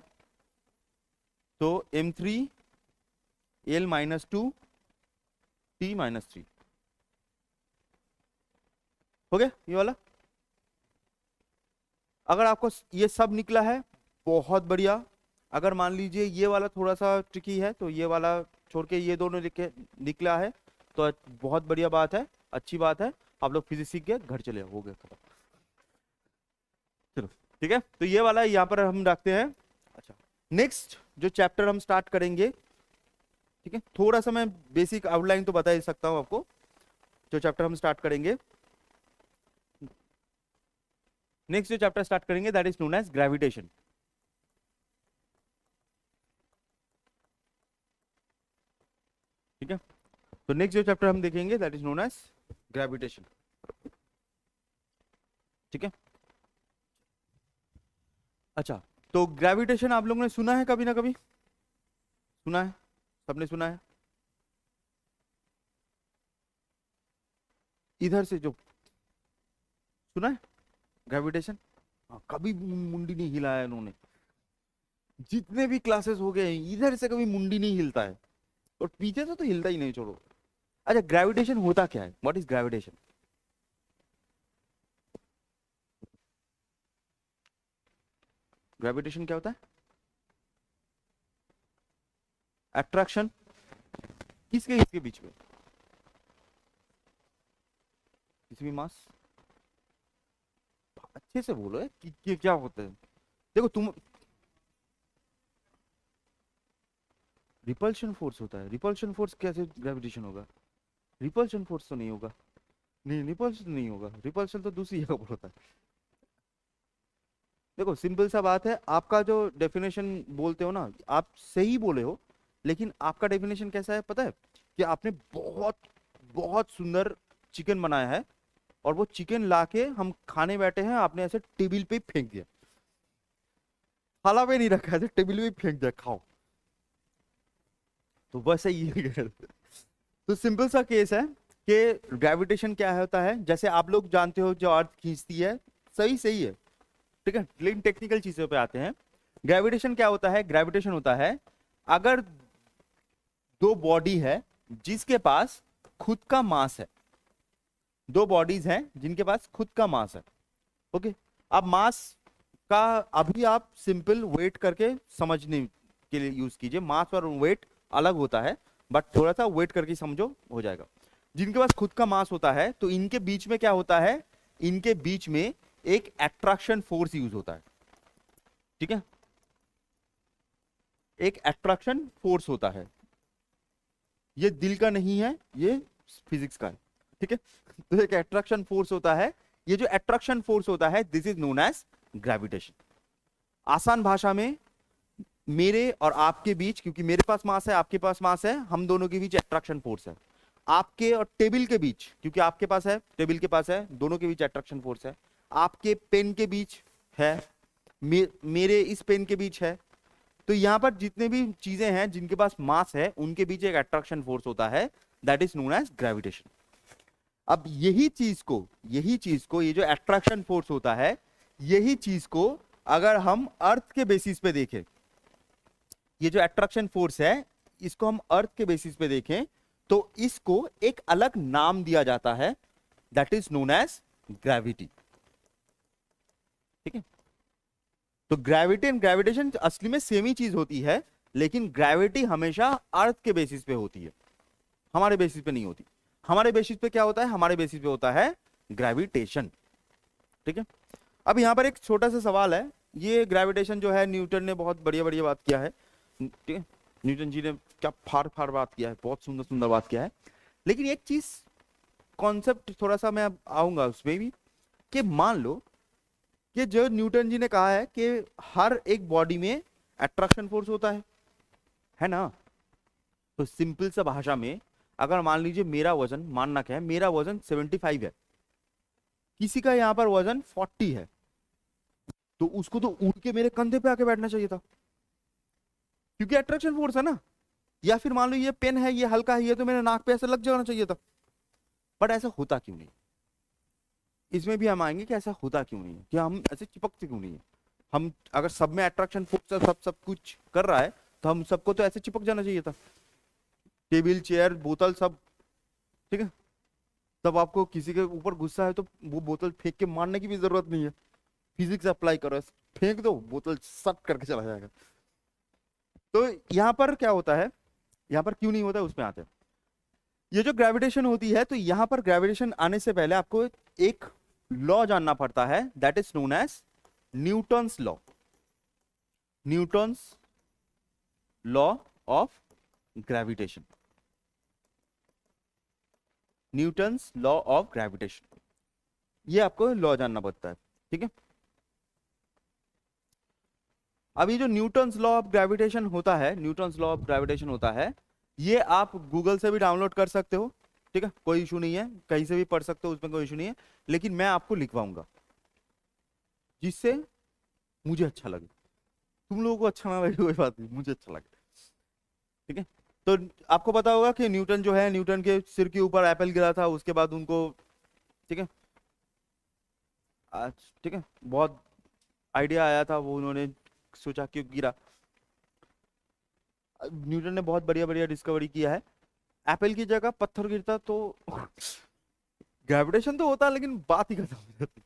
तो M3 L -2 T -3 हो गया ये वाला। अगर आपको ये सब निकला है बहुत बढ़िया, अगर मान लीजिए ये वाला थोड़ा सा ट्रिकी है तो ये वाला छोड़ के ये दोनों निकला है तो बहुत बढ़िया बात है, अच्छी बात है, आप लोग फिजिक्स सीख गए, घर चले हो गए खत्म। चलो ठीक है, तो ये वाला यहाँ पर हम रखते हैं। अच्छा, नेक्स्ट जो चैप्टर हम स्टार्ट करेंगे, ठीक है, थोड़ा सा मैं बेसिक आउटलाइन तो बता ही सकता हूँ आपको। जो चैप्टर हम स्टार्ट करेंगे, नेक्स्ट जो चैप्टर स्टार्ट करेंगे that is known as gravitation. ठीक है, तो नेक्स्ट जो चैप्टर हम देखेंगे that is known as gravitation. ठीक है, अच्छा, तो ग्रेविटेशन आप लोगों ने सुना है कभी ना कभी, सुना है, सबने सुना है। इधर से जो सुना है ग्रेविटेशन, हाँ, कभी मुंडी नहीं हिलाया इन्होंने, जितने भी क्लासेस हो गए इधर से कभी मुंडी नहीं हिलता है, और पीछे से तो हिलता ही नहीं, छोड़ो। अच्छा, ग्रेविटेशन होता क्या है, व्हाट इज ग्रेविटेशन? ग्रेविटेशन क्या होता है? अट्रैक्शन किसके किसके बीच में, किसी भी मास, अच्छे से बोलो है कि क्या होता है। देखो तुम, रिपल्शन फोर्स होता है, रिपल्शन फोर्स कैसे ग्रेविटेशन होगा? रिपल्शन फोर्स तो नहीं होगा, नहीं रिपल्शन नहीं होगा, रिपल्शन तो दूसरी जगह पर होता है। देखो सिंपल सा बात है, आपका जो डेफिनेशन बोलते हो ना, आप सही बोले हो, लेकिन आपका डेफिनेशन कैसा है पता है? कि आपने बहुत बहुत सुंदर चिकन बनाया है और वो चिकन लाके हम खाने बैठे हैं, आपने ऐसे टेबल पे फेंक दिया, थाला पे नहीं रखा, ऐसे टेबल पे फेंक दिया, खाओ, तो बस ये तो सिंपल सा केस है कि ग्रेविटेशन क्या होता है, जैसे आप लोग जानते हो जो अर्थ खींचती है, सही सही है, ठीक है, लेकिन टेक्निकल चीजों पे आते हैं। ग्रेविटेशन क्या होता है? ग्रेविटेशन होता है अगर दो बॉडी है जिसके पास खुद का मास है, दो बॉडीज हैं जिनके पास खुद का मास है, ओके। अब मास का अभी आप सिंपल वेट करके समझने के लिए यूज कीजिए, मास और वेट अलग होता है, बट थोड़ा सा वेट करके समझो, हो जाएगा। जिनके पास खुद का मास होता है तो इनके बीच में क्या होता है, इनके बीच में एक अट्रैक्शन फोर्स यूज होता है, ठीक है, एक अट्रैक्शन फोर्स होता है, ये दिल का नहीं है, ये फिजिक्स का है, ठीक है। तो एक अट्रैक्शन फोर्स होता है, ये जो अट्रैक्शन फोर्स होता है this is known as gravitation. आसान भाषा में मेरे और आपके बीच, क्योंकि मेरे पास मास है आपके पास मास है, हम दोनों के बीच अट्रैक्शन फोर्स है। आपके और टेबल के बीच, क्योंकि आपके पास है टेबल के पास है, दोनों के बीच अट्रैक्शन फोर्स है। आपके पेन के बीच है, मेरे इस पेन के बीच है। तो यहां पर जितने भी चीजें हैं जिनके पास मास है उनके बीच एक अट्रैक्शन फोर्स होता है, that is known as gravitation. अब यही चीज को ये जो अट्रैक्शन फोर्स होता है, यही चीज को अगर हम अर्थ के बेसिस पे देखें, ये जो अट्रैक्शन फोर्स है इसको हम अर्थ के बेसिस पे देखें तो इसको एक अलग नाम दिया जाता है, that is known as gravity, ठीक है। तो ग्रेविटी एंड ग्रेविटेशन असली में सेम ही चीज होती है, लेकिन ग्रेविटी हमेशा अर्थ के बेसिस पे होती है, हमारे बेसिस पे नहीं होती। हमारे बेसिस पे क्या होता है? हमारे बेसिस पे होता है ग्रेविटेशन, ठीक है। अब यहां पर एक छोटा सा सवाल है ये ग्रेविटेशन जो है न्यूटन ने बहुत बढ़िया बढ़िया बात किया है, ठीक है, न्यूटन जी ने क्या फाड़ फाड़ बात किया है, बहुत सुंदर सुंदर बात किया है। लेकिन एक चीज कॉन्सेप्ट थोड़ा सा मैं अब आऊंगा उसमें भी, कि मान लो कि जो न्यूटन जी ने कहा है कि हर एक बॉडी में अट्रैक्शन फोर्स होता है ना। तो सिंपल सा भाषा में अगर मान लीजिए मेरा वजन, मानना क्या है, मेरा वजन 75 है, किसी का यहाँ पर वजन 40 है, तो उसको तो उड़ के मेरे कंधे पे आके बैठना चाहिए था, क्योंकि अट्रैक्शन फोर्स है ना। या फिर मान लो ये पेन है, ये हल्का है, ये तो मेरे नाक पे ऐसे लग जाना चाहिए था। बट ऐसा होता क्यों नहीं, इसमें भी हम आएंगे कि ऐसा होता क्यों नहीं है, कि हम ऐसे चिपकते क्यों नहीं है। हम अगर सब में अट्रैक्शन फोर्स सब सब कुछ कर रहा है, तो हम सबको तो ऐसे चिपक जाना चाहिए था, टेबल चेयर बोतल सब, ठीक है। तब आपको किसी के ऊपर गुस्सा है तो वो बोतल फेंक के मारने की भी जरूरत नहीं है, फिजिक्स अप्लाई करो, फेंक दो, बोतल सट करके चला जाएगा। तो यहाँ पर क्या होता है, यहाँ पर क्यों नहीं होता है, उसमें आते हैं। ये जो ग्रेविटेशन होती है, तो यहाँ पर ग्रेविटेशन आने से पहले आपको एक लॉ जानना पड़ता है, that is known as Newton's law, Newton's law of gravitation, Newton's law of gravitation, ये आपको लॉ जानना पड़ता है, ठीक है। अभी जो न्यूटन्स लॉ ऑफ ग्रेविटेशन होता है, न्यूटन्स लॉ ऑफ ग्रेविटेशन होता है, ये आप गूगल से भी डाउनलोड कर सकते हो, ठीक है, कोई इशू नहीं है, कहीं से भी पढ़ सकते हो, उसमें कोई इशू नहीं है। लेकिन मैं आपको लिखवाऊंगा जिससे मुझे अच्छा लगे, तुम लोगों को अच्छा ना लगे कोई बात नहीं, मुझे अच्छा लगे, ठीक है। तो आपको पता होगा कि न्यूटन जो है, न्यूटन के सिर के ऊपर एप्पल गिरा था, उसके बाद उनको, ठीक है, आज, ठीक है, बहुत आइडिया आया था, वो उन्होंने सोचा क्यों गिरा। न्यूटन ने बहुत बढ़िया बढ़िया डिस्कवरी किया है। एप्पल की जगह पत्थर गिरता तो ग्रेविटेशन तो होता, लेकिन बात ही खत्म हो जाती।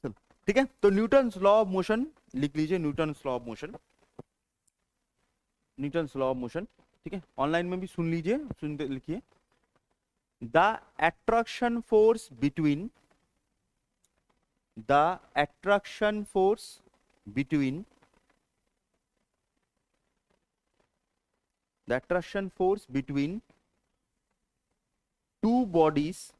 चलो, ठीक है, तो न्यूटन्स लॉ ऑफ मोशन लिख लीजिए, Newton's law of motion, Newton's law of motion, ठीक है, ऑनलाइन में भी सुन लीजिए, सुनते लिखिए। The attraction force between, the attraction force between, the attraction force between two bodies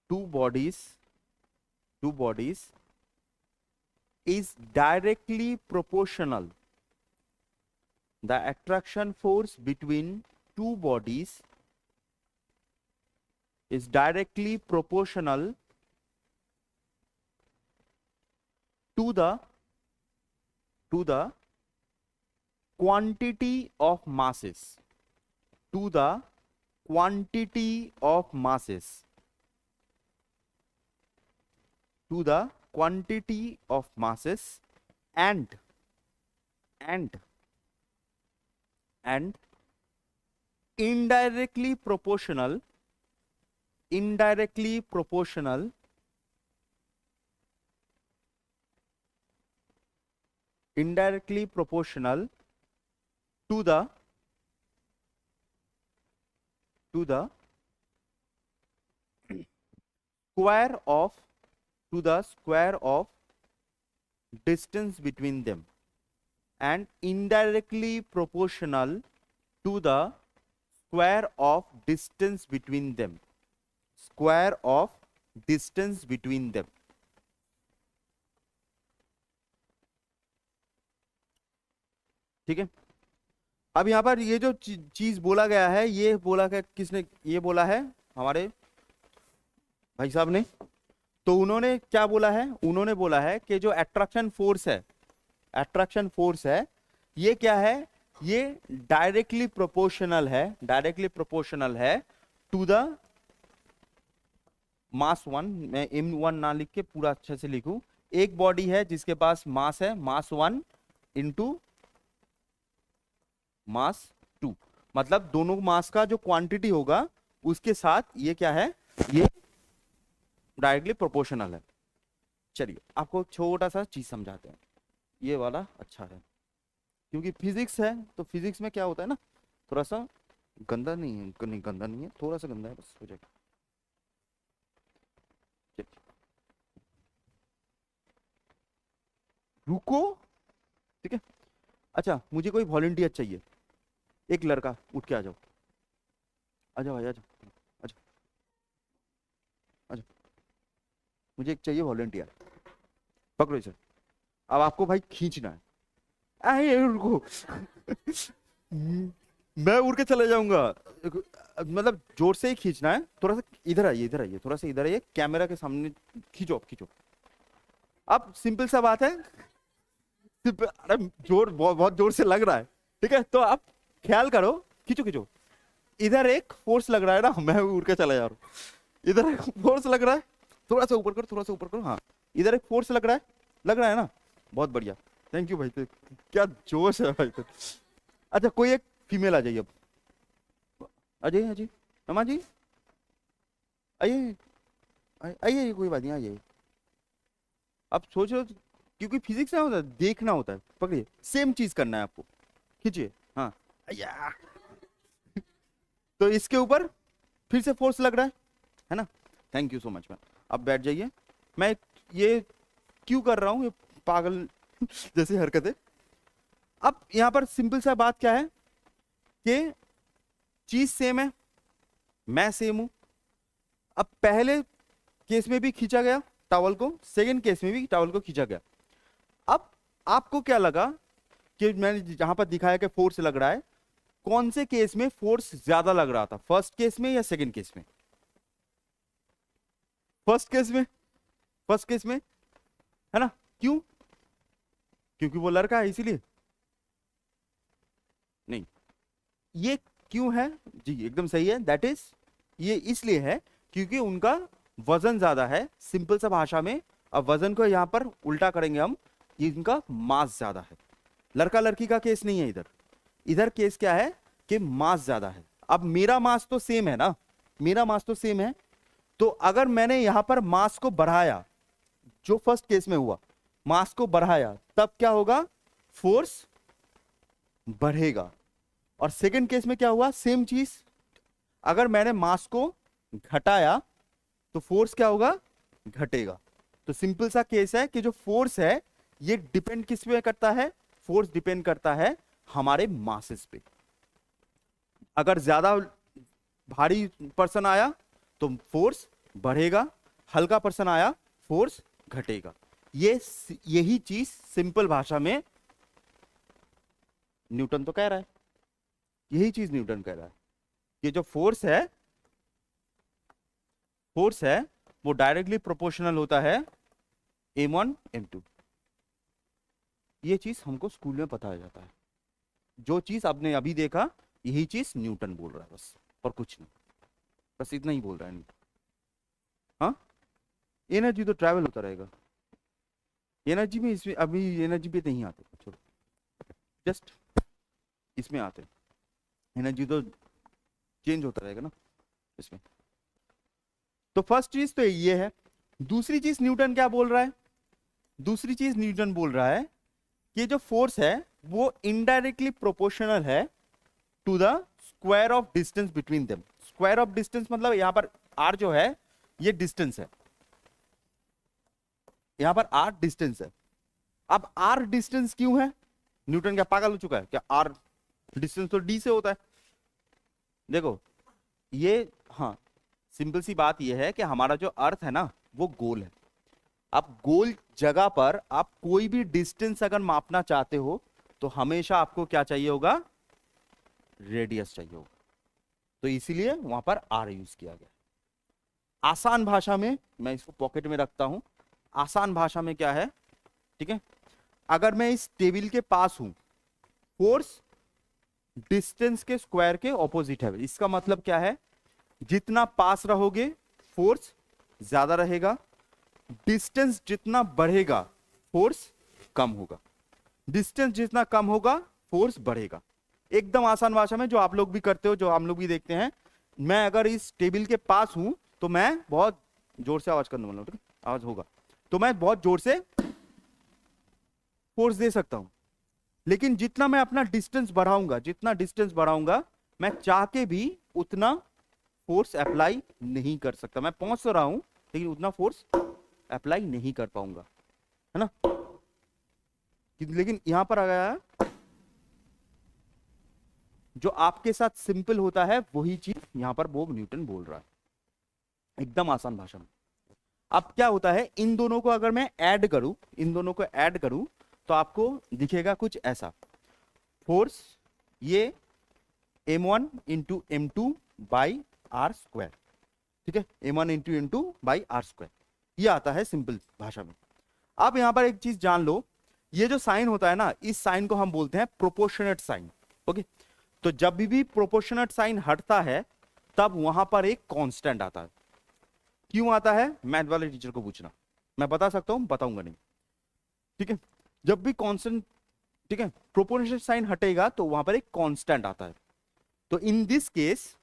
two bodies two bodies is directly proportional, the attraction force between two bodies is directly proportional to the quantity of masses, to the quantity of masses, to the quantity of masses, and and and indirectly proportional, indirectly proportional indirectly proportional to the square of, to the square of distance between them, and indirectly proportional to the square of distance between them, square of distance between them, ठीक है। अब यहाँ पर ये जो चीज बोला गया है, ये बोला है किसने, ये बोला है हमारे भाई साहब ने। तो उन्होंने क्या बोला है, उन्होंने बोला है कि जो अट्रैक्शन फोर्स है, अट्रैक्शन फोर्स है, ये क्या है, ये डायरेक्टली प्रोपोर्शनल है, डायरेक्टली प्रोपोर्शनल है टू द मास वन। मैं m1 ना लिख के पूरा अच्छे से लिखूं, एक बॉडी है जिसके पास मास है मास 1 इंटू मास 2, मतलब दोनों मास का जो क्वांटिटी होगा उसके साथ ये क्या है, ये डायरेक्टली प्रोपोर्शनल है। चलिए आपको छोटा सा चीज समझाते हैं, ये वाला अच्छा है क्योंकि फिजिक्स है, तो फिजिक्स में क्या होता है ना, थोड़ा सा गंदा नहीं है, नहीं गंदा नहीं है, थोड़ा सा गंदा है, बस हो जाएगा। रुको, ठीक है। अच्छा, मुझे कोई वॉलंटियर चाहिए, एक लड़का उठ के आ जाओ, आ जाओ भाई, आ जाओ, आ जाओ, आ जाओ, मुझे एक चाहिए वॉलंटियर, पकड़ो इसे। अब आपको भाई खींचना है, अरे रुको मैं उड़ के चले जाऊंगा, मतलब जोर से ही खींचना है, थोड़ा सा इधर आइए, इधर आइए, थोड़ा सा इधर आइए, कैमरा के सामने खींचो, खींचो। अब सिंपल सा बात है, अरे जोर बहुत जोर से लग रहा है, ठीक है, तो आप ख्याल करो, खींचो खींचो, इधर एक फोर्स लग रहा है ना, मैं उड़ के चला जा रहा हूँ, इधर एक फोर्स लग रहा है, थोड़ा सा ऊपर करो, थोड़ा सा ऊपर करो, हाँ, इधर एक फोर्स लग रहा है ना, बहुत बढ़िया, थैंक यू भाई, क्या जोश है भाई। अच्छा, कोई एक फीमेल आ जाइए अब, अजय अजय, रमा जी आइए, आइए, कोई बात नहीं, आइए। अब सोच रहे हो, क्योंकि फिजिक्स में होता है, देखना होता है, पकड़िए, सेम चीज करना है आपको, खींचिए, हाँ, अय्या। तो इसके ऊपर फिर से फोर्स लग रहा है ना, thank you so much ma'am, अब बैठ जाइए। मैं ये क्यों कर रहा हूँ, ये पागल जैसी हरकत है। अब यहां पर सिंपल सा बात क्या है कि चीज सेम है, मैं सेम हूं। अब पहले केस में भी खींचा गया टॉवल को, सेकंड केस में भी टॉवल को खींचा गया। अब आपको क्या लगा कि मैंने जहां पर दिखाया कि फोर्स लग रहा है, कौन से केस में फोर्स ज्यादा लग रहा था, फर्स्ट केस में या सेकंड केस में? फर्स्ट केस में, फर्स्ट केस में, है ना, क्यों? क्योंकि वो लड़का है इसीलिए? नहीं, ये क्यों है जी, एकदम सही है, दैट इज, ये इसलिए है क्योंकि उनका वजन ज्यादा है, सिंपल सा भाषा में। अब वजन को यहां पर उल्टा करेंगे हम, ये इनका मास ज्यादा है। लड़का लड़की का केस नहीं है इधर, इधर केस क्या है कि मास ज्यादा है। अब मेरा मास तो सेम है ना, मेरा मास तो सेम है, तो अगर मैंने यहां पर मास को बढ़ाया, जो फर्स्ट केस में हुआ, मास को बढ़ाया, तब क्या होगा, फोर्स बढ़ेगा। और सेकंड केस में क्या हुआ, सेम चीज, अगर मैंने मास को घटाया तो फोर्स क्या होगा, घटेगा। तो सिंपल सा केस है कि जो फोर्स है ये डिपेंड किस पे करता है, फोर्स डिपेंड करता है हमारे मासेस पे। अगर ज्यादा भारी पर्सन आया तो फोर्स बढ़ेगा, हल्का पर्सन आया फोर्स घटेगा। यही चीज सिंपल भाषा में न्यूटन तो कह रहा है, यही चीज न्यूटन कह रहा है कि जो फोर्स है, फोर्स है वो डायरेक्टली प्रोपोर्शनल होता है m1 m2। ये चीज हमको स्कूल में बताया जाता है, जो चीज आपने अभी देखा यही चीज न्यूटन बोल रहा है, बस और कुछ नहीं, बस इतना ही बोल रहा है। हाँ, एनर्जी तो ट्रैवल होता रहेगा, एनर्जी में इसमें अभी एनर्जी पे नहीं आते, छोड़ो, जस्ट इसमें आते, एनर्जी तो चेंज होता रहेगा ना इसमें। तो फर्स्ट चीज तो ये है। दूसरी चीज न्यूटन क्या बोल रहा है, दूसरी चीज न्यूटन बोल रहा है कि जो फोर्स है वो इनडायरेक्टली प्रोपोर्शनल है to the square of distance between them. Square of distance मतलब यहां पर r जो है ये डिस्टेंस है, यहां पर r डिस्टेंस है। अब r डिस्टेंस क्यों है, न्यूटन क्या पागल हो चुका है क्या, r डिस्टेंस तो d से होता है। देखो ये, हाँ, सिंपल सी बात यह है कि हमारा जो अर्थ है ना वो गोल है। अब गोल जगह पर आप कोई भी डिस्टेंस अगर मापना चाहते हो तो हमेशा आपको क्या चाहिए होगा, रेडियस चाहिए होगा, तो इसीलिए वहां पर r यूज किया गया। आसान भाषा में, मैं इसको पॉकेट में रखता हूं, आसान भाषा में क्या है, ठीक है, अगर मैं इस टेबल के पास हूं, फोर्स डिस्टेंस के स्क्वायर के ऑपोजिट है। इसका मतलब क्या है, जितना पास रहोगे फोर्स ज्यादा रहेगा, डिस्टेंस जितना बढ़ेगा फोर्स कम होगा, डिस्टेंस जितना कम होगा फोर्स बढ़ेगा। एकदम आसान भाषा में, जो आप लोग भी करते हो, जो हम लोग भी देखते हैं। मैं अगर इस टेबल के पास हूं तो मैं बहुत जोर से आवाज करने वाला हूं, ठीक है, आवाज होगा तो मैं बहुत जोर से फोर्स दे सकता हूं, लेकिन जितना मैं अपना डिस्टेंस बढ़ाऊंगा, जितना डिस्टेंस बढ़ाऊंगा, मैं चाह के भी उतना फोर्स अप्लाई नहीं कर सकता। मैं पहुंच तो रहा हूं लेकिन उतना फोर्स अप्लाई नहीं कर पाऊंगा, है ना। लेकिन यहां पर आ गया जो आपके साथ सिंपल होता है वही चीज यहां पर बोब न्यूटन बोल रहा है, एकदम आसान भाषा में। अब क्या होता है, इन दोनों को अगर मैं ऐड करूं, इन दोनों को ऐड करूं तो आपको दिखेगा कुछ ऐसा, फोर्स ये m1 into M two by R square, ठीक है, m1 into M two by R square, ये आता है सिंपल भाषा में। आप यहां पर एक चीज जान लो, ये जो साइन होता है ना, इस साइन को हम बोलते हैं प्रोपोर्शनेट साइन। ओके, तो जब भी प्रोपोर्शनेट साइन हटता है तब वहां पर एक कांस्टेंट आता है। क्यों आता है, मैथ वाले टीचर को पूछना, मैं बता सकता हूं, बताऊंगा नहीं, ठीक है। जब भी कांस्टेंट, ठीक है, प्रोपोर्शनेट साइन हटेगा तो वहां पर एक कांस्टेंट आता है। तो इन दिस केस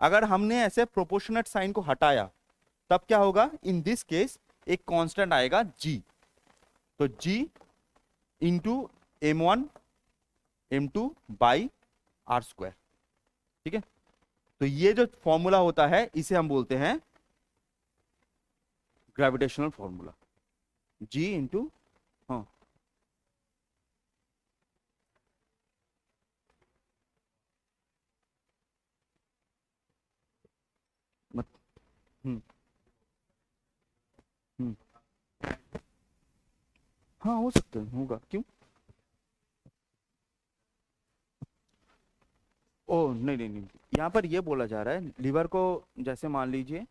अगर हमने ऐसे प्रोपोर्शनेट साइन को हटाया तब क्या होगा, इन दिस केस एक कांस्टेंट आएगा g, तो g into m1 m2 by R square, ठीक है। तो ये जो फॉर्मूला होता है इसे हम बोलते हैं ग्रेविटेशनल फॉर्मूला, g इंटू, हाँ मत, हम्म हम्म हाँ हो सकता है, होगा, क्यों। ओ नहीं नहीं नहीं, यहाँ पर ये बोला जा रहा है लीवर को, जैसे मान लीजिए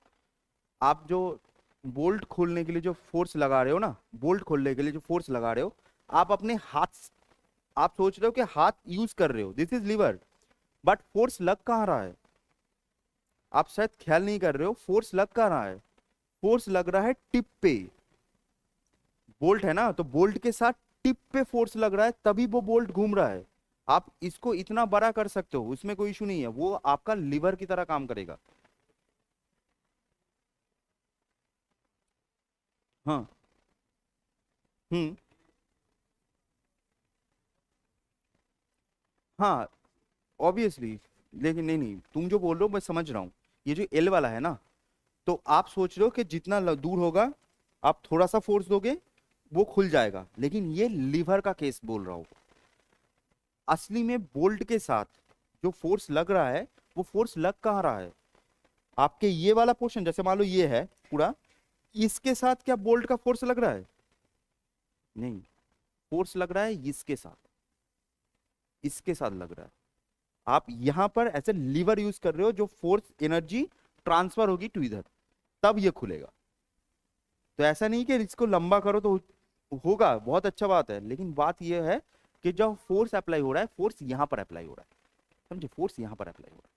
आप जो बोल्ट खोलने के लिए जो फोर्स लगा रहे हो ना, बोल्ट खोलने के लिए जो फोर्स लगा रहे हो, आप अपने हाथ, आप सोच रहे हो कि हाथ यूज कर रहे हो, this is lever, but force लग कहाँ रहा है, आप शायद ख्याल नहीं कर रहे हो, फोर्स लग कहाँ रहा है, फोर्स लग रहा है टिप पे, बोल्ट है ना, तो बोल्ट के साथ टिप पे फोर्स लग रहा है तभी वो बोल्ट घूम रहा है। आप इसको इतना बड़ा कर सकते हो, उसमें कोई इशू नहीं है, वो आपका लीवर की तरह काम करेगा। हाँ, हम्म, हाँ ऑब्वियसली, लेकिन नहीं नहीं, तुम जो बोल रहे हो मैं समझ रहा हूँ, ये जो एल वाला है ना, तो आप सोच रहे हो कि जितना दूर होगा आप थोड़ा सा फोर्स दोगे वो खुल जाएगा, लेकिन ये लीवर का केस बोल रहा हूँ। असली में बोल्ट के साथ जो फोर्स लग रहा है वो फोर्स लग कहाँ रहा है, आपके ये वाला पोर्शन, जैसे मान लो ये है पूरा, इसके साथ क्या बोल्ट का फोर्स लग रहा है, नहीं, फोर्स लग रहा है इसके साथ, इसके साथ लग रहा है। आप यहां पर ऐसे लीवर यूज कर रहे हो जो फोर्स एनर्जी ट्रांसफर होगी टू इधर, तब ये खुलेगा। तो ऐसा नहीं कि इसको लंबा करो तो होगा, बहुत अच्छा बात है, लेकिन बात यह है कि जब फोर्स अप्लाई हो रहा है, फोर्स यहां पर अप्लाई हो रहा है, समझे, फोर्स यहां पर अप्लाई हो रहा है,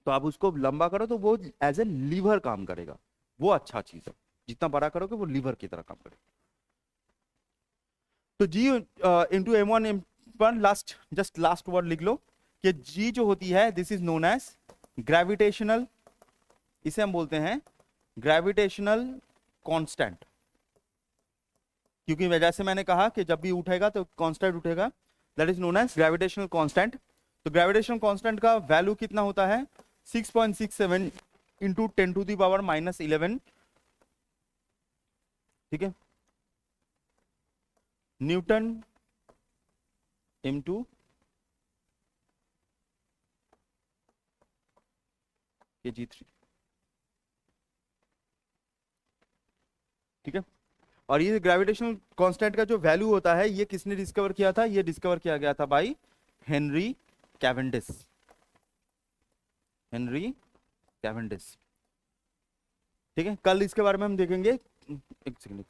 तो आप उसको लंबा करो तो वो एज ए लीवर काम करेगा, वो अच्छा चीज है, जितना बड़ा करोगे वो लीवर की तरह काम करेगा। तो G into m1 m1, last, just last word लिख लो कि जी जो होती है this is known as gravitational, इसे हम बोलते हैं ग्रेविटेशनल कांस्टेंट, क्योंकि वजह से मैंने कहा कि जब भी उठेगा तो कांस्टेंट उठेगा, that is known as gravitational constant. तो ग्रेविटेशनल कांस्टेंट का वैल्यू कितना होता है, 6.67 इंटू 10⁻⁻11, ठीक है, न्यूटन m2 kg3, ठीक है। और ये ग्रेविटेशनल कांस्टेंट का जो वैल्यू होता है ये किसने डिस्कवर किया था, ये डिस्कवर किया गया था by Henry Cavendish, Henry Cavendish, ठीक है। कल इसके बारे में हम देखेंगे, एक सेकंड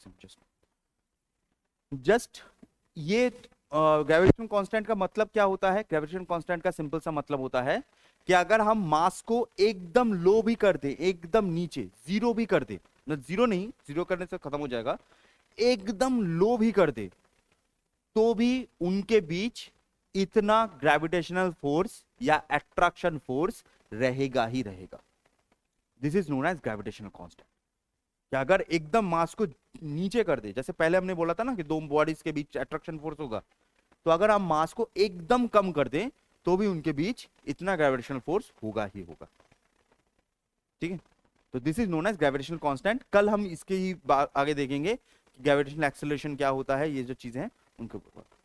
जस्ट ये ग्रेविटेशन कांस्टेंट का मतलब क्या होता है, ग्रेविटेशन कांस्टेंट का सिंपल सा मतलब होता है कि अगर हम मास को एकदम लो भी कर दे, एकदम नीचे जीरो भी कर दे, जीरो नहीं, जीरो करने से खत्म हो जाएगा, एकदम लो भी कर दे तो भी उनके बीच इतना ग्रेविटेशनल फोर्स या अट्रैक्शन फोर्स रहेगा ही रहेगा, this is known as gravitational constant. कि अगर एकदम मास को नीचे कर दे, जैसे पहले हमने बोला था ना कि दो बॉडीज के बीच अट्रैक्शन फोर्स होगा, तो अगर हम मास को एकदम कम कर दें तो भी उनके बीच इतना ग्रेविटेशनल फोर्स होगा ही होगा, ठीक है। तो this is known as gravitational constant. कल हम इसके ही आगे देखेंगे कि ग्रेविटेशनल एक्सेलरेशन क्या होता है, ये जो चीजें हैं उनके ऊपर